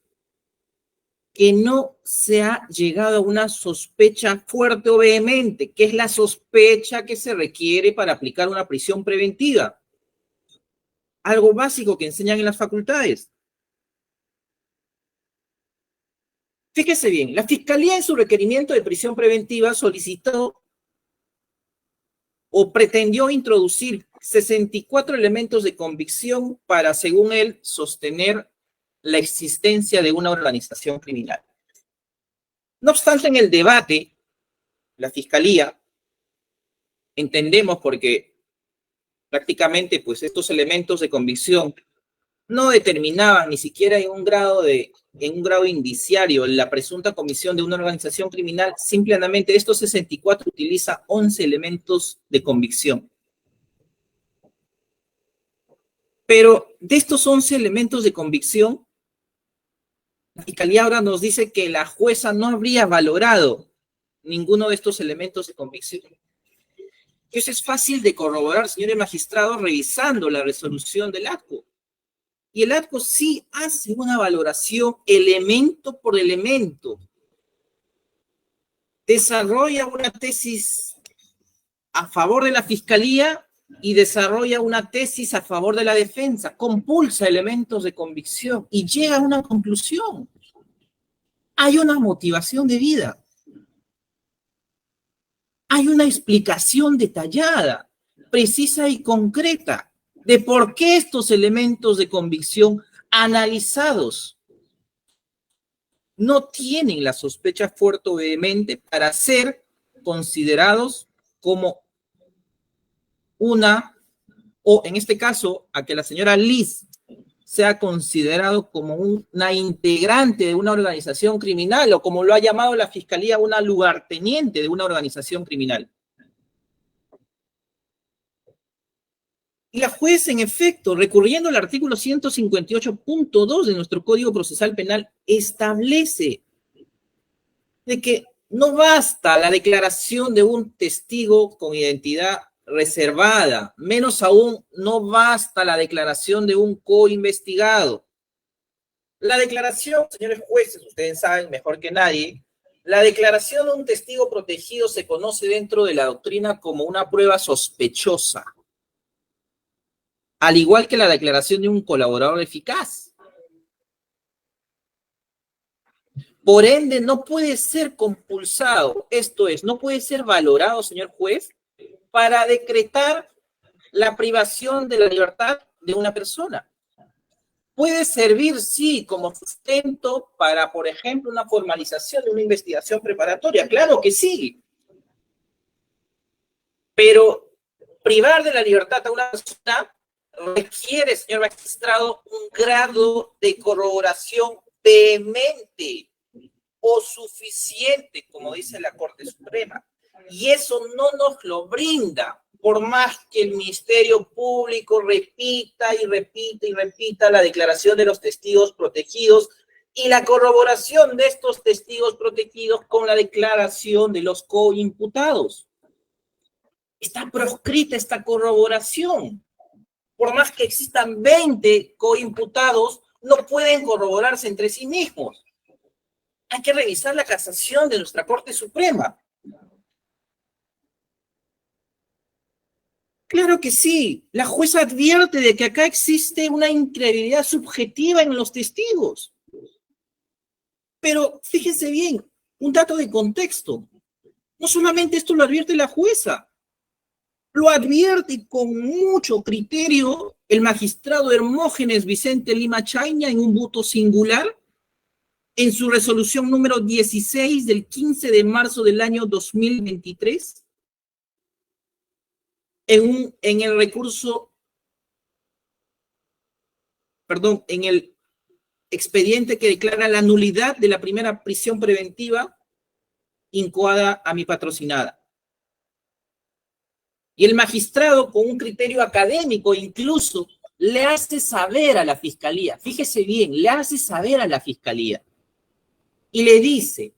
que no se ha llegado a una sospecha fuerte o vehemente, que es la sospecha que se requiere para aplicar una prisión preventiva. Algo básico que enseñan en las facultades. Fíjese bien, la Fiscalía en su requerimiento de prisión preventiva solicitó o pretendió introducir 64 elementos de convicción para, según él, sostener la existencia de una organización criminal. No obstante, en el debate, la Fiscalía, entendemos porque prácticamente pues estos elementos de convicción no determinaban ni siquiera en un grado indiciario la presunta comisión de una organización criminal, simplemente estos 64 utiliza 11 elementos de convicción. Pero de estos 11 elementos de convicción, la Fiscalía ahora nos dice que la jueza no habría valorado ninguno de estos elementos de convicción. Eso es fácil de corroborar, señores magistrados, revisando la resolución del ATCO. Y el ATCO sí hace una valoración elemento por elemento. Desarrolla una tesis a favor de la Fiscalía y desarrolla una tesis a favor de la defensa, compulsa elementos de convicción y llega a una conclusión. Hay una motivación de vida. Hay una explicación detallada, precisa y concreta de por qué estos elementos de convicción analizados no tienen la sospecha fuerte o vehemente para ser considerados como una, o en este caso, a que la señora Liz sea considerado como una integrante de una organización criminal, o como lo ha llamado la Fiscalía, una lugarteniente de una organización criminal. Y la juez, en efecto, recurriendo al artículo 158.2 de nuestro Código Procesal Penal, establece de que no basta la declaración de un testigo con identidad reservada, menos aún no basta la declaración de un coinvestigado. La declaración, señores jueces, ustedes saben mejor que nadie, la declaración de un testigo protegido se conoce dentro de la doctrina como una prueba sospechosa, al igual que la declaración de un colaborador eficaz. Por ende, no puede ser compulsado, esto es, no puede ser valorado, señor juez, para decretar la privación de la libertad de una persona. Puede servir, sí, como sustento para, por ejemplo, una formalización de una investigación preparatoria. Claro que sí. Pero privar de la libertad a una persona requiere, señor magistrado, un grado de corroboración vehemente o suficiente, como dice la Corte Suprema. Y eso no nos lo brinda, por más que el Ministerio Público repita y repita y repita la declaración de los testigos protegidos y la corroboración de estos testigos protegidos con la declaración de los coimputados. Está proscrita esta corroboración. Por más que existan 20 coimputados, no pueden corroborarse entre sí mismos. Hay que revisar la casación de nuestra Corte Suprema. Claro que sí. La jueza advierte de que acá existe una incredibilidad subjetiva en los testigos. Pero fíjense bien, un dato de contexto. No solamente esto lo advierte la jueza, lo advierte con mucho criterio el magistrado Hermógenes Vicente Lima Chaña en un voto singular en su resolución número 16 del 15 de marzo del año 2023, en el recurso, perdón, en el expediente que declara la nulidad de la primera prisión preventiva incoada a mi patrocinada. Y el magistrado, con un criterio académico incluso, le hace saber a la fiscalía, fíjese bien, le hace saber a la fiscalía, y le dice,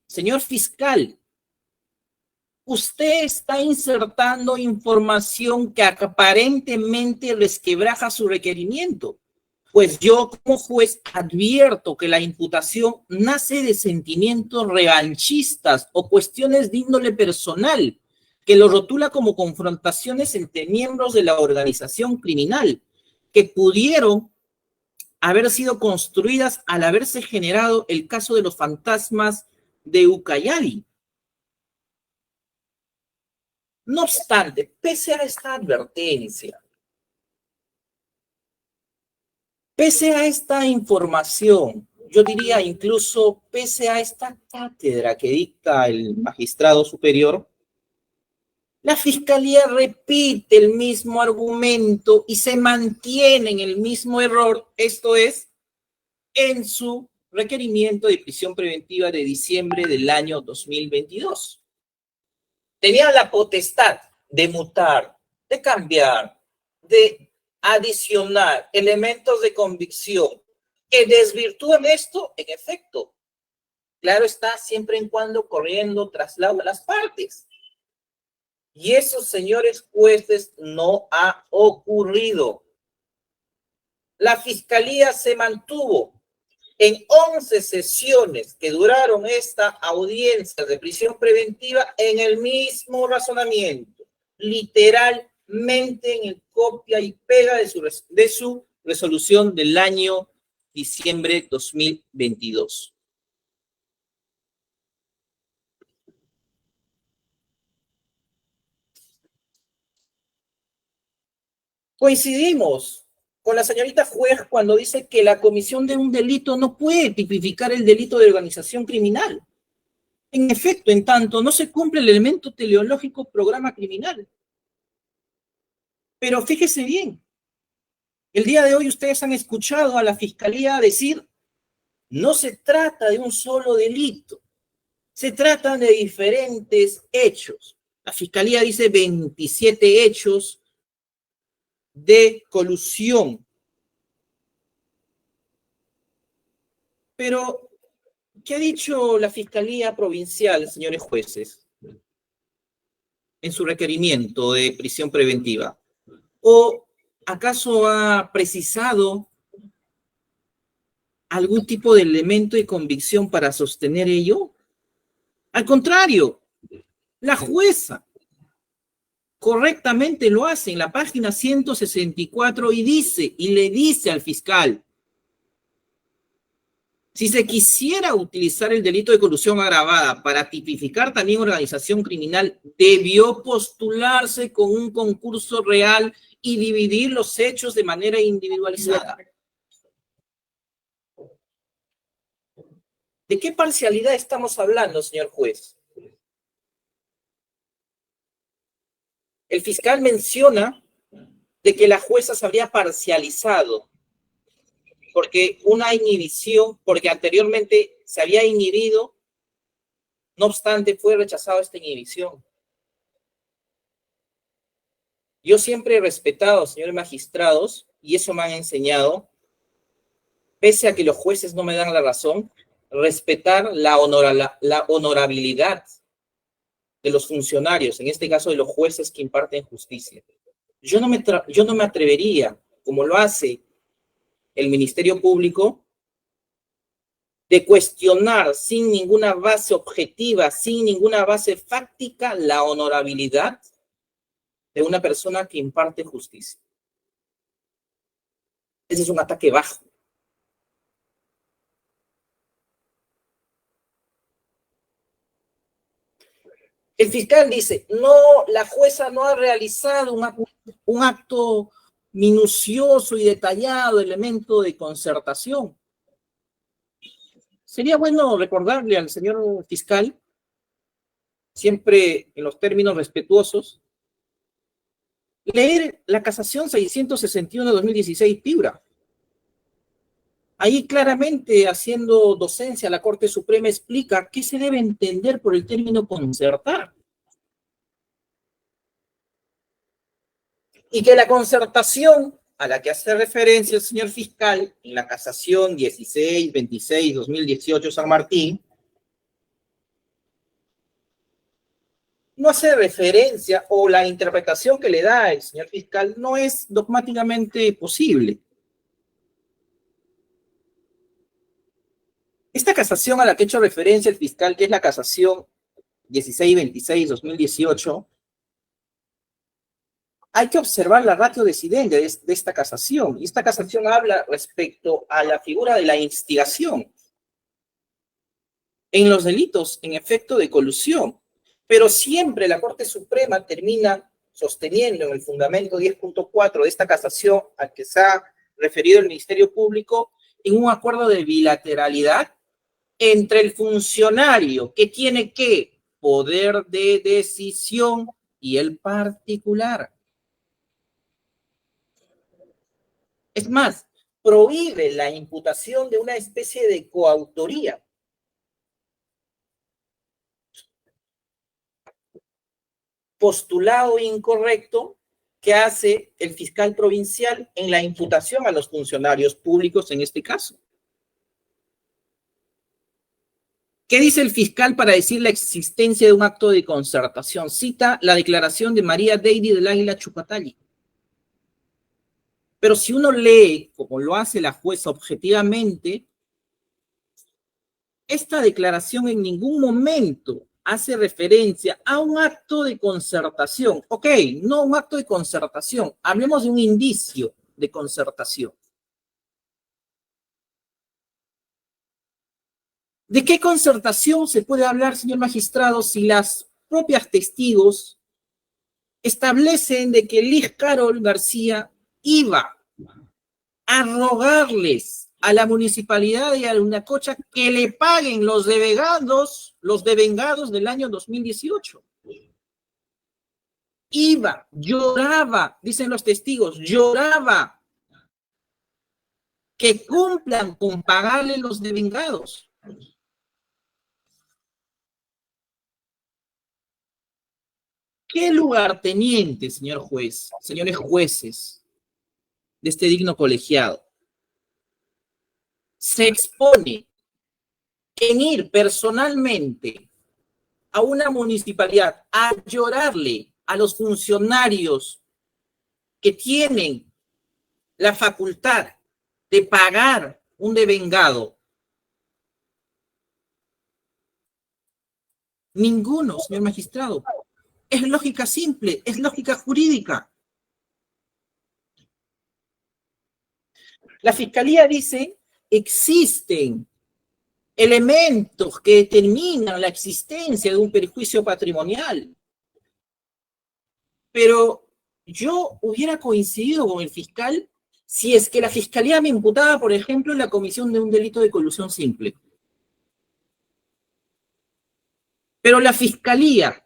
señor fiscal, usted está insertando información que aparentemente resquebraja su requerimiento. Pues yo como juez advierto que la imputación nace de sentimientos revanchistas o cuestiones de índole personal, que lo rotula como confrontaciones entre miembros de la organización criminal, que pudieron haber sido construidas al haberse generado el caso de los fantasmas de Ucayali. No obstante, pese a esta advertencia, pese a esta información, yo diría incluso pese a esta cátedra que dicta el magistrado superior, la fiscalía repite el mismo argumento y se mantiene en el mismo error, esto es, en su requerimiento de prisión preventiva de diciembre del año 2022. Tenían la potestad de mutar, de cambiar, de adicionar elementos de convicción que desvirtúen esto, en efecto. Claro está, siempre en cuando corriendo traslado a las partes. Y eso, señores jueces, no ha ocurrido. La fiscalía se mantuvo en 11 sesiones que duraron esta audiencia de prisión preventiva en el mismo razonamiento, literalmente en el copia y pega de su resolución del año diciembre 2022. Coincidimos con la señorita juez cuando dice que la comisión de un delito no puede tipificar el delito de organización criminal. En efecto, en tanto, no se cumple el elemento teleológico programa criminal. Pero fíjese bien, el día de hoy ustedes han escuchado a la Fiscalía decir, no se trata de un solo delito, se tratan de diferentes hechos. La Fiscalía dice 27 hechos de colusión. Pero, ¿qué ha dicho la Fiscalía Provincial, señores jueces, en su requerimiento de prisión preventiva? ¿O acaso ha precisado algún tipo de elemento de convicción para sostener ello? Al contrario, la jueza correctamente lo hace en la página 164 y le dice al fiscal, si se quisiera utilizar el delito de colusión agravada para tipificar también organización criminal, debió postularse con un concurso real y dividir los hechos de manera individualizada. ¿De qué parcialidad estamos hablando, señor juez? El fiscal menciona de que la jueza se habría parcializado porque una inhibición, porque anteriormente se había inhibido, no obstante fue rechazada esta inhibición. Yo siempre he respetado, señores magistrados, y eso me han enseñado, pese a que los jueces no me dan la razón, respetar la honorabilidad de los funcionarios, en este caso de los jueces que imparten justicia. Yo no me atrevería, como lo hace el Ministerio Público, de cuestionar sin ninguna base objetiva, sin ninguna base fáctica, la honorabilidad de una persona que imparte justicia. Ese es un ataque bajo. El fiscal dice, no, la jueza no ha realizado un acto minucioso y detallado, elemento de concertación. Sería bueno recordarle al señor fiscal, siempre en los términos respetuosos, leer la casación 661 de 2016 Piura. Ahí claramente, haciendo docencia, la Corte Suprema explica qué se debe entender por el término concertar. Y que la concertación a la que hace referencia el señor fiscal en la casación 16-26-2018 San Martín, no hace referencia, o la interpretación que le da el señor fiscal no es dogmáticamente posible. Esta casación a la que ha hecho referencia el fiscal, que es la casación 16-26-2018, hay que observar la ratio decidente de esta casación. Y esta casación habla respecto a la figura de la instigación en los delitos, en efecto, de colusión. Pero siempre la Corte Suprema termina sosteniendo en el fundamento 10.4 de esta casación al que se ha referido el Ministerio Público en un acuerdo de bilateralidad entre el funcionario que tiene poder de decisión y el particular. Es más, prohíbe la imputación de una especie de coautoría. Postulado incorrecto que hace el fiscal provincial en la imputación a los funcionarios públicos en este caso. ¿Qué dice el fiscal para decir la existencia de un acto de concertación? Cita la declaración de María Deidy del Águila Chupatalli. Pero si uno lee, como lo hace la jueza objetivamente, esta declaración en ningún momento hace referencia a un acto de concertación. Ok, no un acto de concertación, hablemos de un indicio de concertación. ¿De qué concertación se puede hablar, señor magistrado, si las propias testigos establecen de que Liz Carol García iba a rogarles a la municipalidad de Yanacocha que le paguen los devengados del año 2018. Iba, lloraba, dicen los testigos, lloraba que cumplan con pagarle los devengados. ¿Qué lugarteniente, señor juez, señores jueces de este digno colegiado, se expone en ir personalmente a una municipalidad a llorarle a los funcionarios que tienen la facultad de pagar un devengado? Ninguno, señor magistrado. Es lógica simple, es lógica jurídica. La fiscalía dice, existen elementos que determinan la existencia de un perjuicio patrimonial. Pero yo hubiera coincidido con el fiscal si es que la fiscalía me imputaba, por ejemplo, en la comisión de un delito de colusión simple. Pero la fiscalía,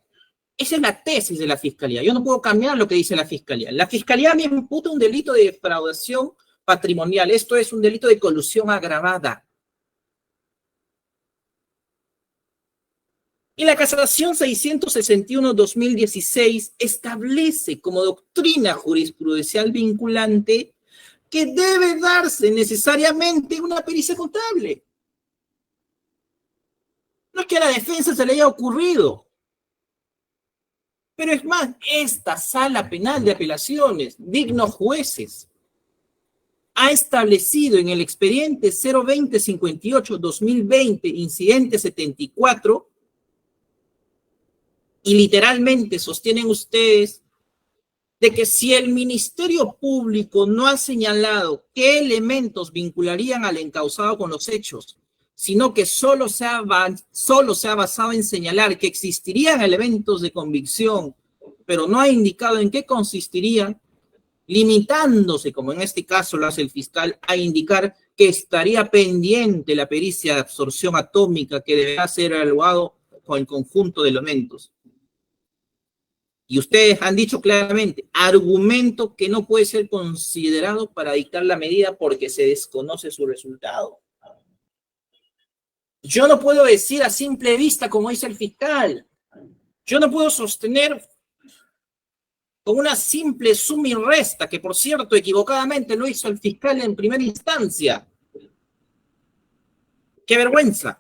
esa es la tesis de la fiscalía. Yo no puedo cambiar lo que dice la fiscalía. La fiscalía me imputa un delito de defraudación patrimonial. Esto es un delito de colusión agravada. Y la casación 661-2016 establece como doctrina jurisprudencial vinculante que debe darse necesariamente una pericia contable. No es que a la defensa se le haya ocurrido. Pero es más, esta sala penal de apelaciones, dignos jueces, ha establecido en el expediente 02058-2020, incidente 74, y literalmente sostienen ustedes de que si el Ministerio Público no ha señalado qué elementos vincularían al encausado con los hechos, sino que solo se ha basado en señalar que existirían elementos de convicción, pero no ha indicado en qué consistirían, limitándose, como en este caso lo hace el fiscal, a indicar que estaría pendiente la pericia de absorción atómica que deberá ser evaluado con el conjunto de elementos. Y ustedes han dicho claramente, argumento que no puede ser considerado para dictar la medida porque se desconoce su resultado. Yo no puedo decir a simple vista, como dice el fiscal. Yo no puedo sostener con una simple suma y resta, que por cierto, equivocadamente lo hizo el fiscal en primera instancia. ¡Qué vergüenza!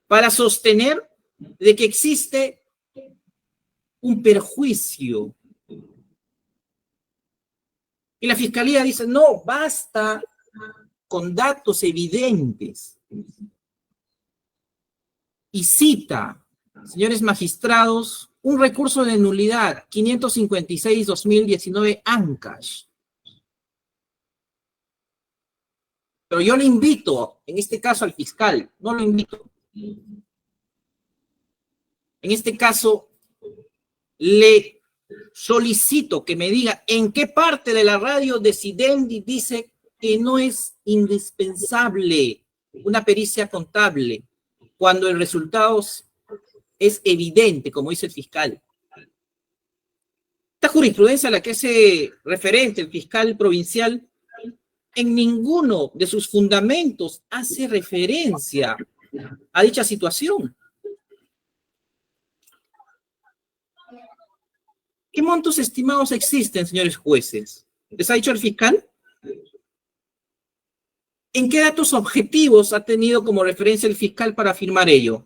Para sostener de que existe un perjuicio. Y la fiscalía dice, no, basta con datos evidentes. Y cita, señores magistrados, un recurso de nulidad 556-2019 Ancash. Pero yo le invito, en este caso al fiscal, no lo invito. En este caso, le solicito que me diga en qué parte de la radio de Sidendi dice que no es indispensable una pericia contable cuando el resultado es evidente, como dice el fiscal. Esta jurisprudencia a la que hace referente el fiscal provincial, en ninguno de sus fundamentos hace referencia a dicha situación. ¿Qué montos estimados existen, señores jueces? ¿Les ha dicho el fiscal? ¿En qué datos objetivos ha tenido como referencia el fiscal para afirmar ello?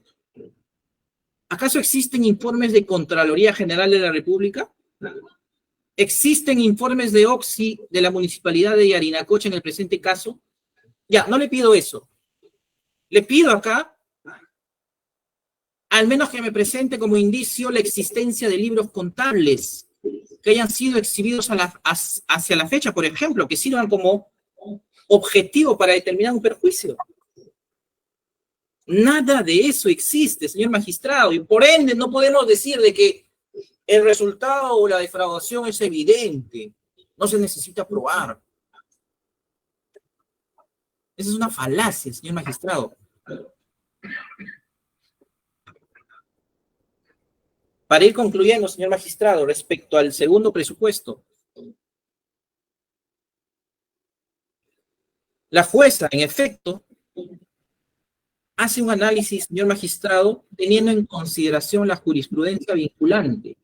¿Acaso existen informes de Contraloría General de la República? ¿Existen informes de OXI de la Municipalidad de Yarinacocha en el presente caso? Ya, no le pido eso. Le pido acá, al menos que me presente como indicio la existencia de libros contables que hayan sido exhibidos hacia la fecha, por ejemplo, que sirvan como objetivo para determinar un perjuicio. Nada de eso existe, señor magistrado, y por ende no podemos decir de que el resultado o la defraudación es evidente, no se necesita probar. Esa es una falacia, señor magistrado. Para ir concluyendo, señor magistrado, respecto al segundo presupuesto, la jueza, en efecto, hace un análisis, señor magistrado, teniendo en consideración la jurisprudencia vinculante.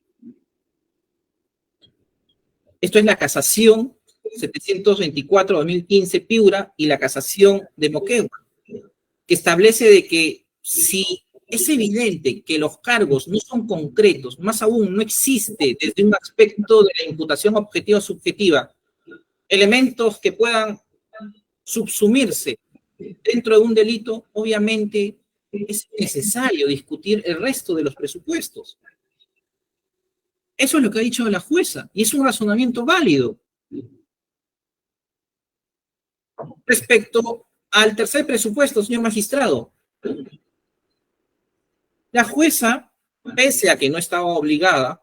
Esto es la casación 724-2015 Piura y la casación de Moquegua, que establece de que si es evidente que los cargos no son concretos, más aún no existe desde un aspecto de la imputación objetiva o subjetiva, elementos que puedan subsumirse dentro de un delito, obviamente es necesario discutir el resto de los presupuestos. Eso es lo que ha dicho la jueza y es un razonamiento válido. Respecto al tercer presupuesto, señor magistrado, la jueza, pese a que no estaba obligada,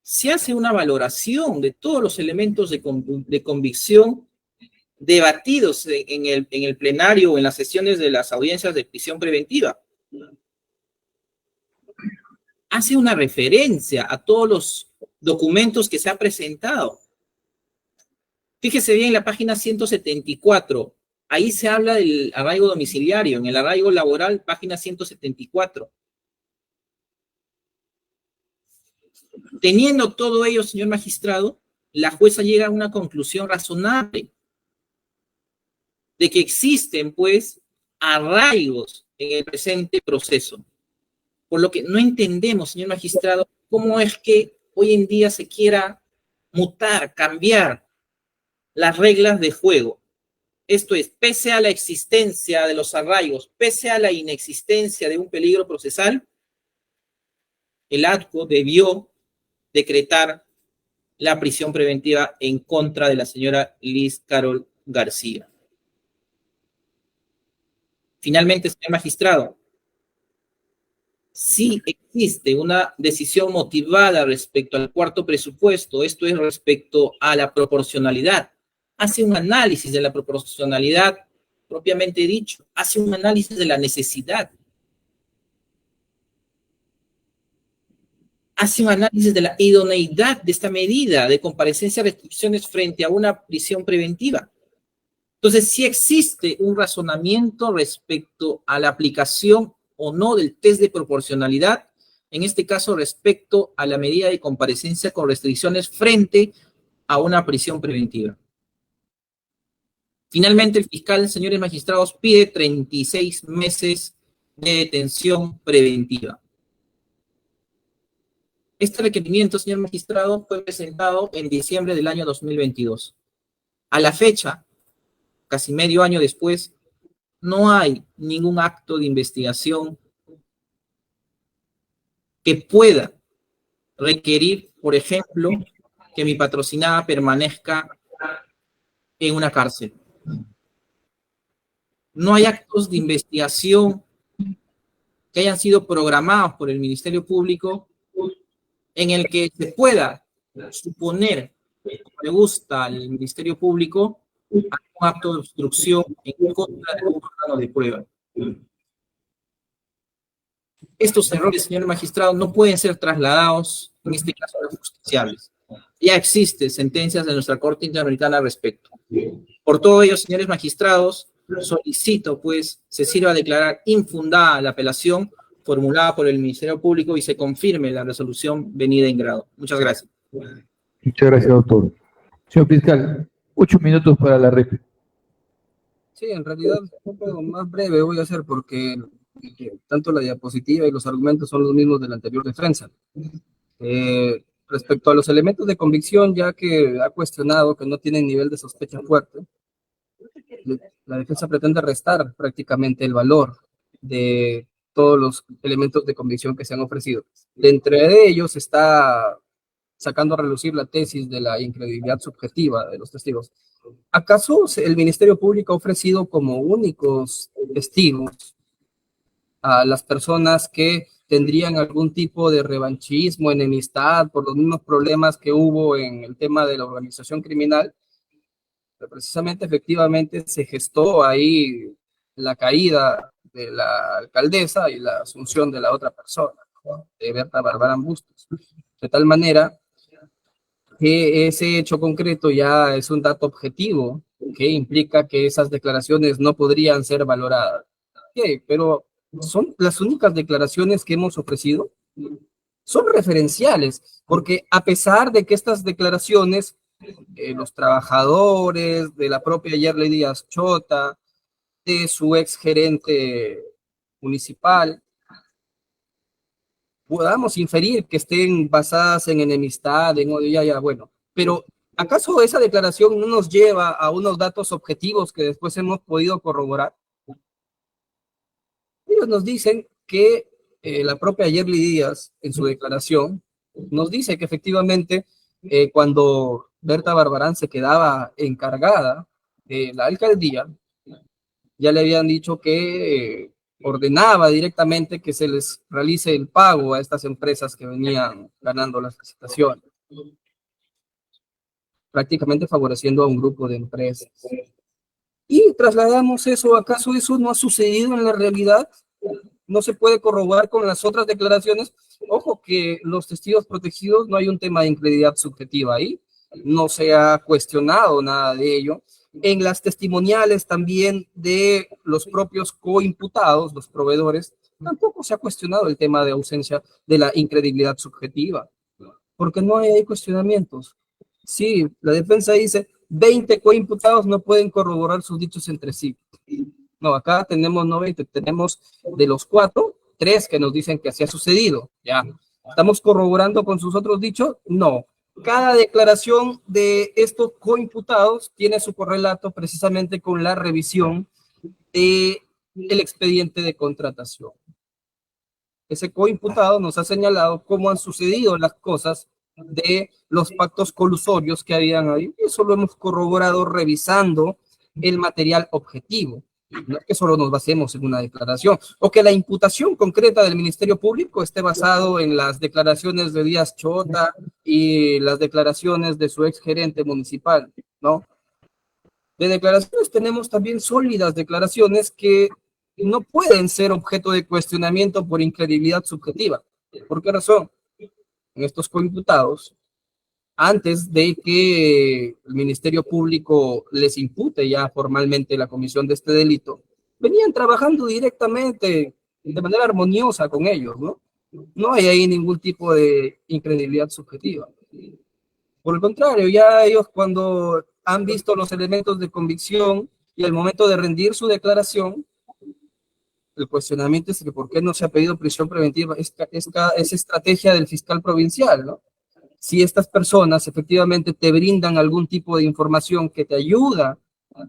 se hace una valoración de todos los elementos de convicción debatidos en el plenario o en las sesiones de las audiencias de prisión preventiva. Hace una referencia a todos los documentos que se han presentado. Fíjese bien en la página 174, ahí se habla del arraigo domiciliario, en el arraigo laboral, página 174. Teniendo todo ello, señor magistrado, la jueza llega a una conclusión razonable de que existen, pues, arraigos en el presente proceso. Por lo que no entendemos, señor magistrado, cómo es que hoy en día se quiera mutar, cambiar las reglas de juego. Esto es, pese a la existencia de los arraigos, pese a la inexistencia de un peligro procesal, el ADCO debió decretar la prisión preventiva en contra de la señora Liz Carol García. Finalmente, señor magistrado, sí existe una decisión motivada respecto al cuarto presupuesto, esto es respecto a la proporcionalidad. Hace un análisis de la proporcionalidad propiamente dicho, hace un análisis de la necesidad, hace un análisis de la idoneidad de esta medida de comparecencia de restricciones frente a una prisión preventiva. Entonces, sí existe un razonamiento respecto a la aplicación o no del test de proporcionalidad, en este caso respecto a la medida de comparecencia con restricciones frente a una prisión preventiva. Finalmente, el fiscal, señores magistrados, pide 36 meses de detención preventiva. Este requerimiento, señor magistrado, fue presentado en diciembre del año 2022. A la fecha, casi medio año después, no hay ningún acto de investigación que pueda requerir, por ejemplo, que mi patrocinada permanezca en una cárcel. No hay actos de investigación que hayan sido programados por el Ministerio Público en el que se pueda suponer, como le gusta al Ministerio Público, un acto de obstrucción en contra de un órgano de prueba. Estos errores, señor magistrado, no pueden ser trasladados, en este caso, a los justiciables. Ya existen sentencias de nuestra Corte Interamericana al respecto. Por todo ello, señores magistrados, solicito, pues, se sirva a declarar infundada la apelación formulada por el Ministerio Público y se confirme la resolución venida en grado. Muchas gracias. Muchas gracias, doctor. Señor fiscal, 8 minutos para la réplica. Sí, en realidad un poco más breve voy a hacer porque tanto la diapositiva y los argumentos son los mismos de la anterior defensa. Respecto a los elementos de convicción, ya que ha cuestionado que no tienen nivel de sospecha fuerte, la defensa pretende restar prácticamente el valor de todos los elementos de convicción que se han ofrecido. De entre ellos está sacando a relucir la tesis de la incredibilidad subjetiva de los testigos. ¿Acaso el Ministerio Público ha ofrecido como únicos testigos a las personas que tendrían algún tipo de revanchismo, enemistad por los mismos problemas que hubo en el tema de la organización criminal? Pero precisamente, efectivamente, se gestó ahí la caída de la alcaldesa y la asunción de la otra persona, ¿no? De Berta Barbarán Bustos. De tal manera que ese hecho concreto ya es un dato objetivo que implica que esas declaraciones no podrían ser valoradas. Ok, pero son las únicas declaraciones que hemos ofrecido, son referenciales, porque a pesar de que estas declaraciones, los trabajadores de la propia Yerle Díaz Chota, de su ex gerente municipal, podamos inferir que estén basadas en enemistad, en odio, ya, bueno, pero ¿acaso esa declaración no nos lleva a unos datos objetivos que después hemos podido corroborar? Ellos nos dicen que la propia Yerli Díaz, en su declaración, nos dice que efectivamente cuando Berta Barbarán se quedaba encargada de la alcaldía, ya le habían dicho que ordenaba directamente que se les realice el pago a estas empresas que venían ganando las licitaciones, prácticamente favoreciendo a un grupo de empresas. Y trasladamos eso, ¿acaso eso no ha sucedido en la realidad? No se puede corroborar con las otras declaraciones. Ojo que los testigos protegidos, no hay un tema de incredulidad subjetiva ahí, no se ha cuestionado nada de ello. En las testimoniales también de los propios coimputados, los proveedores, tampoco se ha cuestionado el tema de ausencia de la incredibilidad subjetiva, porque no hay cuestionamientos. Sí, la defensa dice 20 coimputados no pueden corroborar sus dichos entre sí. No, acá tenemos 90, tenemos de los 4, 3 que nos dicen que así ha sucedido. Ya, ¿estamos corroborando con sus otros dichos? No. Cada declaración de estos coimputados tiene su correlato precisamente con la revisión del expediente de contratación. Ese coimputado nos ha señalado cómo han sucedido las cosas de los pactos colusorios que habían ahí. Eso lo hemos corroborado revisando el material objetivo. No es que solo nos basemos en una declaración, o que la imputación concreta del Ministerio Público esté basado en las declaraciones de Díaz Chota y las declaraciones de su ex gerente municipal, ¿no? De declaraciones tenemos también sólidas declaraciones que no pueden ser objeto de cuestionamiento por incredibilidad subjetiva. ¿Por qué razón? En estos coimputados, antes de que el Ministerio Público les impute ya formalmente la comisión de este delito, venían trabajando directamente, de manera armoniosa con ellos, ¿no? No hay ahí ningún tipo de incredibilidad subjetiva. Por el contrario, ya ellos cuando han visto los elementos de convicción y al momento de rendir su declaración, el cuestionamiento es que por qué no se ha pedido prisión preventiva, es estrategia del fiscal provincial, ¿no? Si estas personas efectivamente te brindan algún tipo de información que te ayuda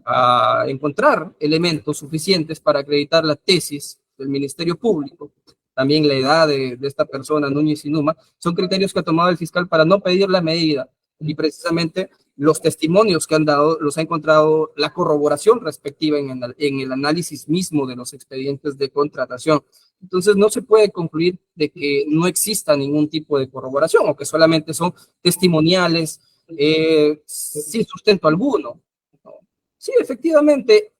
a encontrar elementos suficientes para acreditar la tesis del Ministerio Público, también la edad de esta persona, Núñez y Numa, son criterios que ha tomado el fiscal para no pedir la medida, y precisamente los testimonios que han dado los ha encontrado la corroboración respectiva en el análisis mismo de los expedientes de contratación. Entonces no se puede concluir de que no exista ningún tipo de corroboración o que solamente son testimoniales sin sustento alguno. Sí, efectivamente,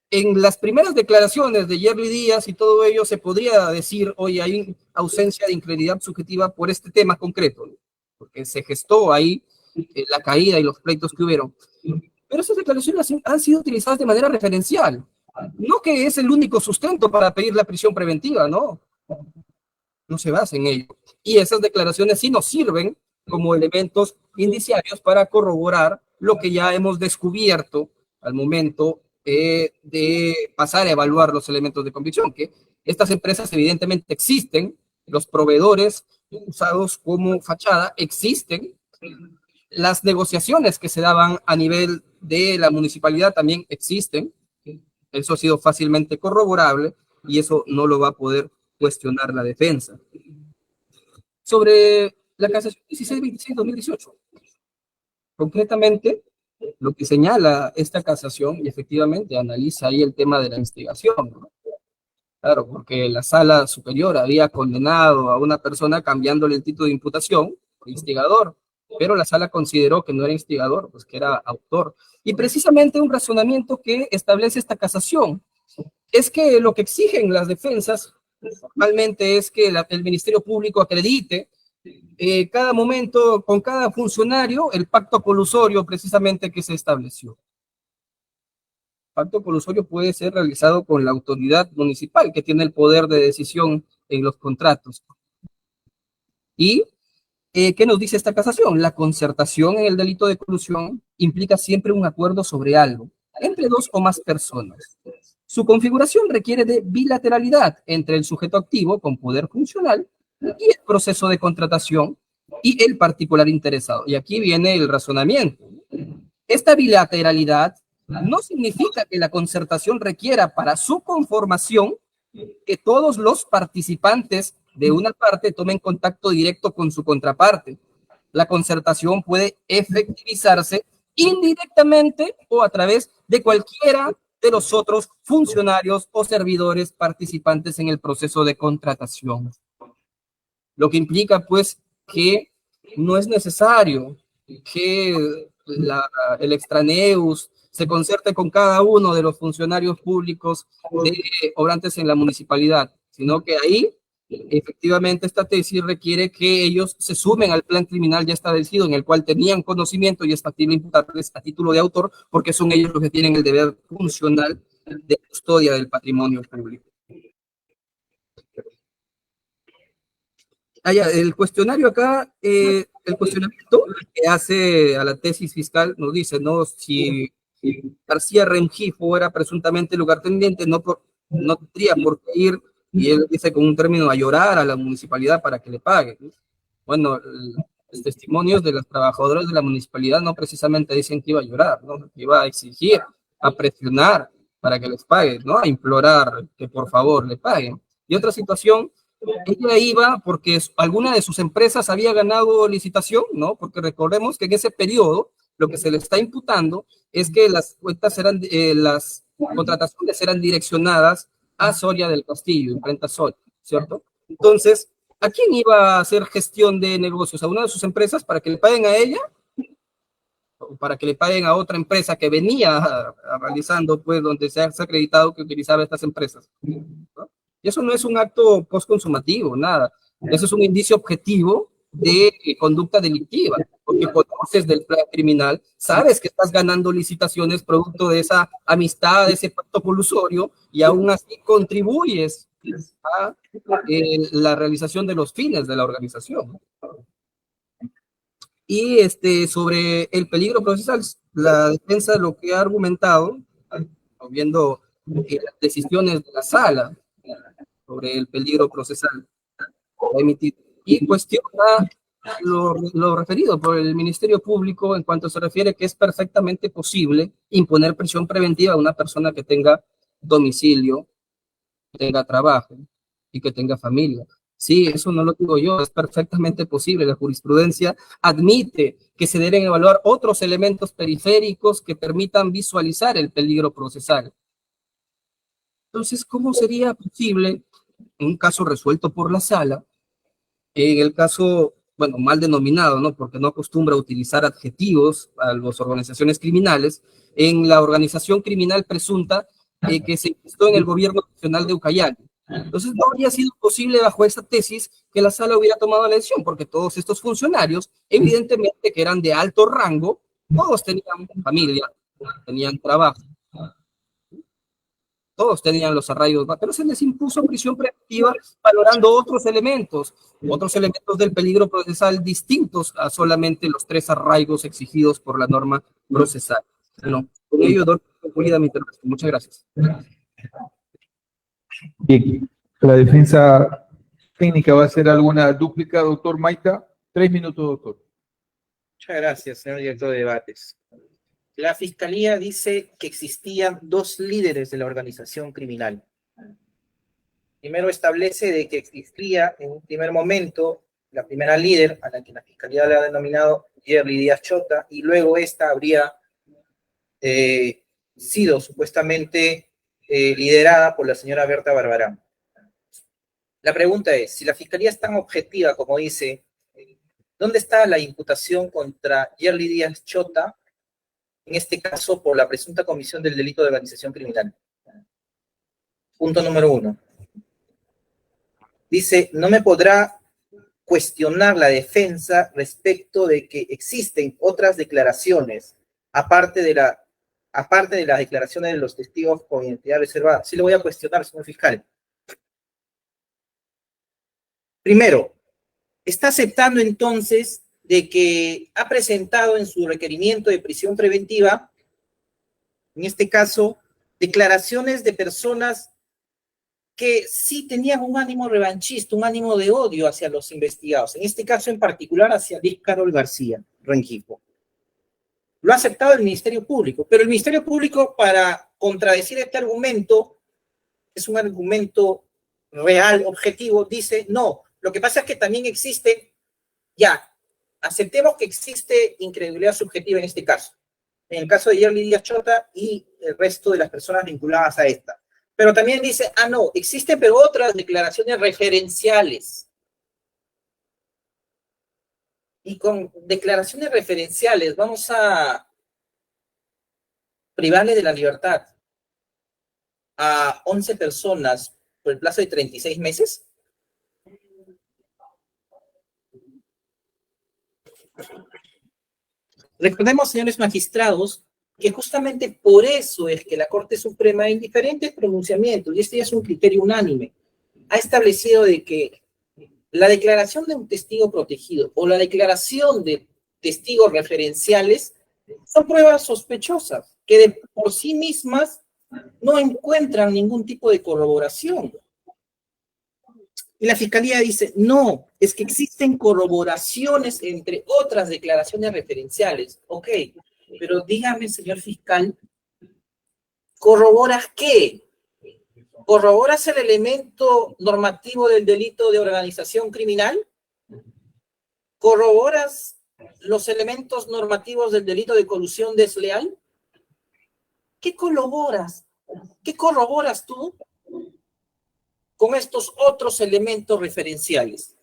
en las primeras declaraciones de Yerli Díaz y todo ello se podría decir, oye, hay ausencia de incredulidad subjetiva por este tema concreto, ¿no? Porque se gestó ahí la caída y los pleitos que hubieron. Pero esas declaraciones han sido utilizadas de manera referencial. No que es el único sustento para pedir la prisión preventiva, no. No se basa en ello. Y esas declaraciones sí nos sirven como elementos indiciarios para corroborar lo que ya hemos descubierto al momento de pasar a evaluar los elementos de convicción, que estas empresas evidentemente existen, los proveedores usados como fachada existen, las negociaciones que se daban a nivel de la municipalidad también existen, eso ha sido fácilmente corroborable y eso no lo va a poder cuestionar la defensa. Sobre la casación 1626-2018, concretamente, lo que señala esta casación, y efectivamente analiza ahí el tema de la instigación, ¿no? Claro, porque la sala superior había condenado a una persona cambiándole el título de imputación, instigador, pero la sala consideró que no era instigador, pues que era autor. Y precisamente un razonamiento que establece esta casación es que lo que exigen las defensas normalmente es que el Ministerio Público acredite cada momento, con cada funcionario, el pacto colusorio precisamente que se estableció. El pacto colusorio puede ser realizado con la autoridad municipal que tiene el poder de decisión en los contratos. Y ¿qué nos dice esta casación? La concertación en el delito de colusión implica siempre un acuerdo sobre algo, entre dos o más personas. Su configuración requiere de bilateralidad entre el sujeto activo con poder funcional y el proceso de contratación y el particular interesado. Y aquí viene el razonamiento. Esta bilateralidad no significa que la concertación requiera para su conformación que todos los participantes de una parte tomen contacto directo con su contraparte. La concertación puede efectivizarse indirectamente o a través de cualquiera de los otros funcionarios o servidores participantes en el proceso de contratación. Lo que implica, pues, que no es necesario que el extraneus se concerte con cada uno de los funcionarios públicos obrantes en la municipalidad, sino que ahí, efectivamente, esta tesis requiere que ellos se sumen al plan criminal ya establecido, en el cual tenían conocimiento y es factible imputarles a título de autor, porque son ellos los que tienen el deber funcional de custodia del patrimonio público. El cuestionario acá, el cuestionamiento que hace a la tesis fiscal nos dice, ¿no? Si García Rengifo era presuntamente lugarteniente, no tendría por qué ir, y él dice con un término, a llorar a la municipalidad para que le pague. Bueno, los testimonios de los trabajadores de la municipalidad no precisamente dicen que iba a llorar, ¿no? Que iba a exigir, a presionar para que les paguen, ¿no? A implorar que por favor le paguen. Y otra situación, ella iba porque alguna de sus empresas había ganado licitación, ¿no? Porque recordemos que en ese periodo lo que se le está imputando es que las cuentas eran, las contrataciones eran direccionadas a Soria del Castillo, imprenta Soria, ¿cierto? Entonces, ¿a quién iba a hacer gestión de negocios? ¿A una de sus empresas para que le paguen a ella? ¿O para que le paguen a otra empresa que venía realizando, pues, donde se ha acreditado que utilizaba estas empresas, ¿no? Y eso no es un acto postconsumativo, nada. Eso es un indicio objetivo de conducta delictiva, porque conoces del plan criminal, sabes que estás ganando licitaciones producto de esa amistad, de ese pacto colusorio, y aún así contribuyes a la realización de los fines de la organización. Y sobre el peligro procesal, la defensa lo que ha argumentado, viendo las decisiones de la sala sobre el peligro procesal emitido, y cuestiona lo referido por el Ministerio Público en cuanto se refiere que es perfectamente posible imponer prisión preventiva a una persona que tenga domicilio, que tenga trabajo y que tenga familia. Sí, eso no lo digo yo, es perfectamente posible. La jurisprudencia admite que se deben evaluar otros elementos periféricos que permitan visualizar el peligro procesal. Entonces, ¿cómo sería posible un caso resuelto por la sala, en el caso, bueno, mal denominado, ¿no? Porque no acostumbra a utilizar adjetivos a las organizaciones criminales, en la organización criminal presunta que se gestó en el gobierno nacional de Ucayali? Entonces, no habría sido posible bajo esta tesis que la sala hubiera tomado la decisión, porque todos estos funcionarios, evidentemente que eran de alto rango, todos tenían familia, tenían trabajo, todos tenían los arraigos, pero se les impuso prisión preventiva valorando otros elementos del peligro procesal distintos a solamente los 3 arraigos exigidos por la norma procesal. Bueno, con ello doy concluida mi intervención. Muchas gracias. Bien, la defensa técnica va a hacer alguna dúplica, doctor Maita. 3 minutos, doctor. Muchas gracias, señor director de debates. La Fiscalía dice que existían 2 líderes de la organización criminal. Primero establece de que existía en un primer momento la primera líder, a la que la Fiscalía le ha denominado Yerly Díaz Chota, y luego esta habría sido supuestamente liderada por la señora Berta Barbarán. La pregunta es, si la Fiscalía es tan objetiva como dice, ¿Dónde está la imputación contra Yerli Díaz Chota, en este caso por la presunta comisión del delito de organización criminal? Punto número 1. Dice, no me podrá cuestionar la defensa respecto de que existen otras declaraciones, aparte de las declaraciones de los testigos con identidad reservada. Sí lo voy a cuestionar, señor fiscal. Primero, está aceptando entonces de que ha presentado en su requerimiento de prisión preventiva, en este caso, declaraciones de personas que sí tenían un ánimo revanchista, un ánimo de odio hacia los investigados, en este caso en particular hacia Liz Carol García Rengifo. Lo ha aceptado el Ministerio Público, pero el Ministerio Público, para contradecir este argumento, es un argumento real, objetivo, dice, no, lo que pasa es que también existe, ya, aceptemos que existe incredulidad subjetiva en este caso, en el caso de Yerli Díaz Chota y el resto de las personas vinculadas a esta. Pero también dice, no, existen pero otras declaraciones referenciales. Y con declaraciones referenciales vamos a privarle de la libertad a 11 personas por el plazo de 36 meses. Recordemos, señores magistrados, que justamente por eso es que la Corte Suprema, en diferentes pronunciamientos, y este ya es un criterio unánime, ha establecido de que la declaración de un testigo protegido o la declaración de testigos referenciales son pruebas sospechosas, que de por sí mismas no encuentran ningún tipo de corroboración. Y la Fiscalía dice, no, es que existen corroboraciones entre otras declaraciones referenciales. Ok, pero dígame, señor fiscal, ¿corroboras qué? ¿Corroboras el elemento normativo del delito de organización criminal? ¿Corroboras los elementos normativos del delito de colusión desleal? ¿Qué corroboras? ¿Qué corroboras tú con estos otros elementos referenciales?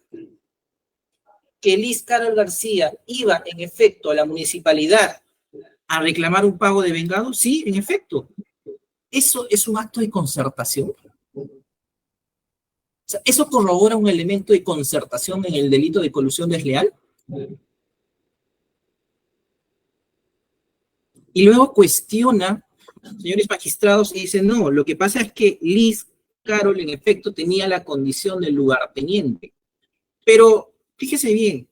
Que Liz Carol García iba, en efecto, a la municipalidad a reclamar un pago de vengado. Sí, en efecto. ¿Eso es un acto de concertación? O sea, ¿eso corrobora un elemento de concertación en el delito de colusión desleal? Y luego cuestiona, señores magistrados, y dice, no, lo que pasa es que Liz Carol, en efecto, tenía la condición de lugarteniente. Pero, fíjese bien,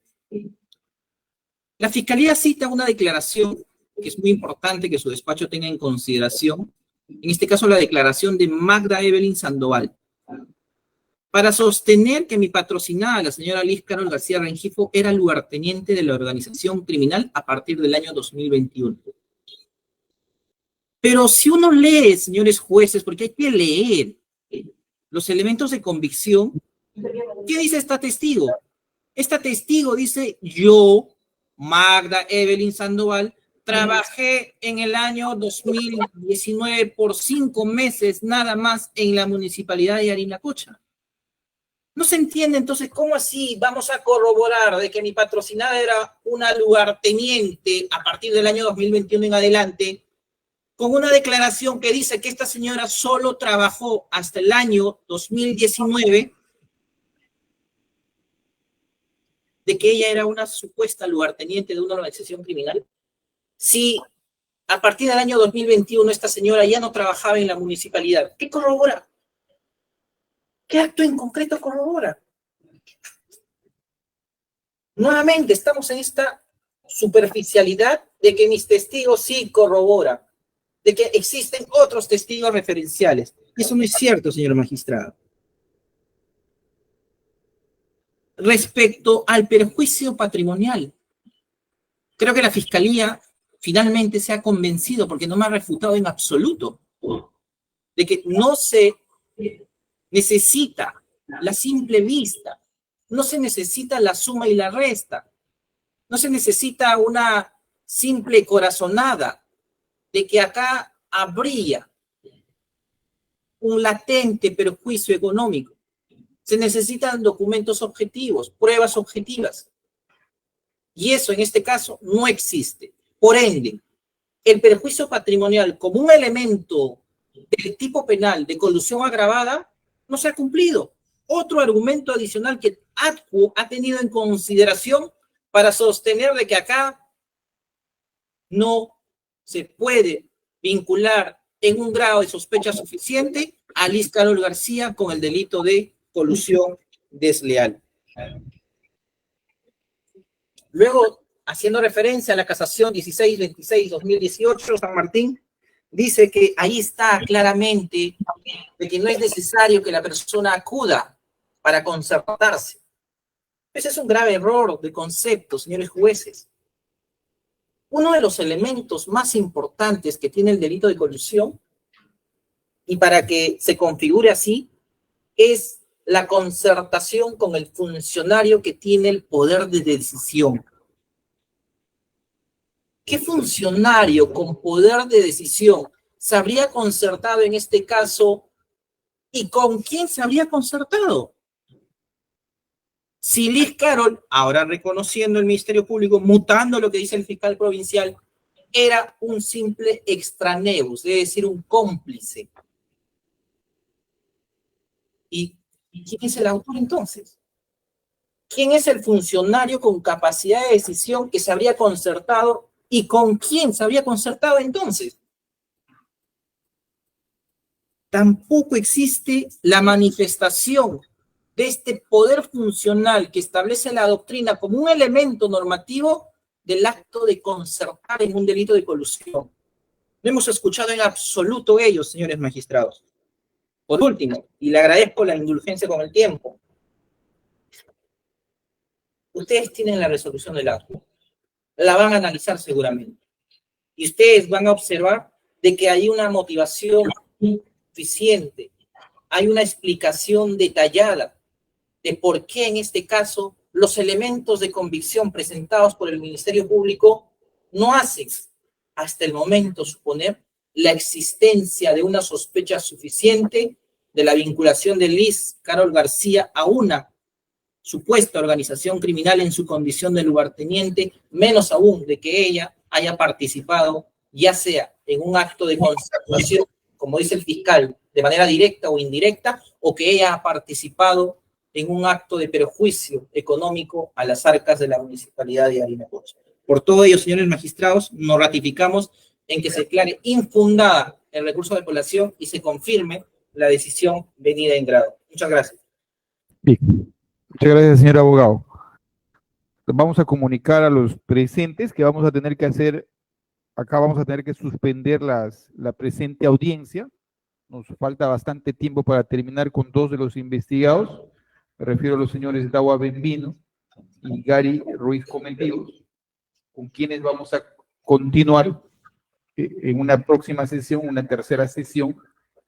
la Fiscalía cita una declaración que es muy importante que su despacho tenga en consideración, en este caso la declaración de Magda Evelyn Sandoval, para sostener que mi patrocinada, la señora Liz Carol García Rengifo, era lugarteniente de la organización criminal a partir del año 2021. Pero si uno lee, señores jueces, porque hay que leer los elementos de convicción, ¿qué dice esta testigo? Esta testigo dice, yo, Magda Evelyn Sandoval, trabajé en el año 2019 por 5 meses nada más en la municipalidad de Yarinacocha. No se entiende entonces cómo así vamos a corroborar de que mi patrocinada era una lugarteniente a partir del año 2021 en adelante, con una declaración que dice que esta señora solo trabajó hasta el año 2019, de que ella era una supuesta lugarteniente de una organización criminal. Si a partir del año 2021 esta señora ya no trabajaba en la municipalidad, ¿qué corrobora? ¿Qué acto en concreto corrobora? Nuevamente estamos en esta superficialidad de que mis testigos sí corroboran, de que existen otros testigos referenciales. Eso no es cierto, señor magistrado. Respecto al perjuicio patrimonial, creo que la Fiscalía finalmente se ha convencido, porque no me ha refutado en absoluto, de que no se necesita la simple vista, no se necesita la suma y la resta, no se necesita una simple corazonada de que acá habría un latente perjuicio económico. Se necesitan documentos objetivos, pruebas objetivas. Y eso en este caso no existe. Por ende, el perjuicio patrimonial como un elemento del tipo penal de colusión agravada no se ha cumplido. Otro argumento adicional que ADCU ha tenido en consideración para sostener de que acá no se puede vincular en un grado de sospecha suficiente a Liz Carol García con el delito de colusión desleal. Luego, haciendo referencia a la casación 1626-2018, San Martín dice que ahí está claramente de que no es necesario que la persona acuda para concertarse. Ese es un grave error de concepto, señores jueces. Uno de los elementos más importantes que tiene el delito de colusión, y para que se configure así, es la concertación con el funcionario que tiene el poder de decisión. ¿Qué funcionario con poder de decisión se habría concertado en este caso y con quién se habría concertado? Si Liz Carol, ahora reconociendo el Ministerio Público, mutando lo que dice el fiscal provincial, era un simple extraneus, es decir, un cómplice. ¿Y quién es el autor entonces? ¿Quién es el funcionario con capacidad de decisión que se habría concertado y con quién se habría concertado entonces? Tampoco existe la manifestación de este poder funcional que establece la doctrina como un elemento normativo del acto de concertar en un delito de colusión. No hemos escuchado en absoluto ello, señores magistrados. Por último, y le agradezco la indulgencia con el tiempo, ustedes tienen la resolución del acto, la van a analizar seguramente, y ustedes van a observar de que hay una motivación suficiente, hay una explicación detallada de por qué en este caso los elementos de convicción presentados por el Ministerio Público no hacen hasta el momento suponer la existencia de una sospecha suficiente de la vinculación de Liz Carol García a una supuesta organización criminal en su condición de lugarteniente, menos aún de que ella haya participado, ya sea en un acto de concertación, como dice el fiscal, de manera directa o indirecta, o que ella ha participado en un acto de perjuicio económico a las arcas de la municipalidad de Arinacocha. Por todo ello, señores magistrados, nos ratificamos en que se declare infundada el recurso de apelación y se confirme la decisión venida en grado. Muchas gracias. Bien. Muchas gracias, señor abogado. Vamos a comunicar a los presentes que vamos a tener que hacer, acá vamos a tener que suspender la presente audiencia. Nos falta bastante tiempo para terminar con dos de los investigados. Me refiero a los señores Dawa Benvino y Gary Ruiz Cometidos, con quienes vamos a continuar en una próxima sesión, una tercera sesión,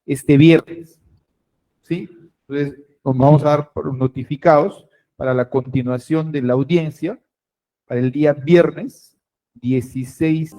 este viernes. ¿Sí? Entonces, nos vamos a dar por notificados para la continuación de la audiencia para el día viernes 16.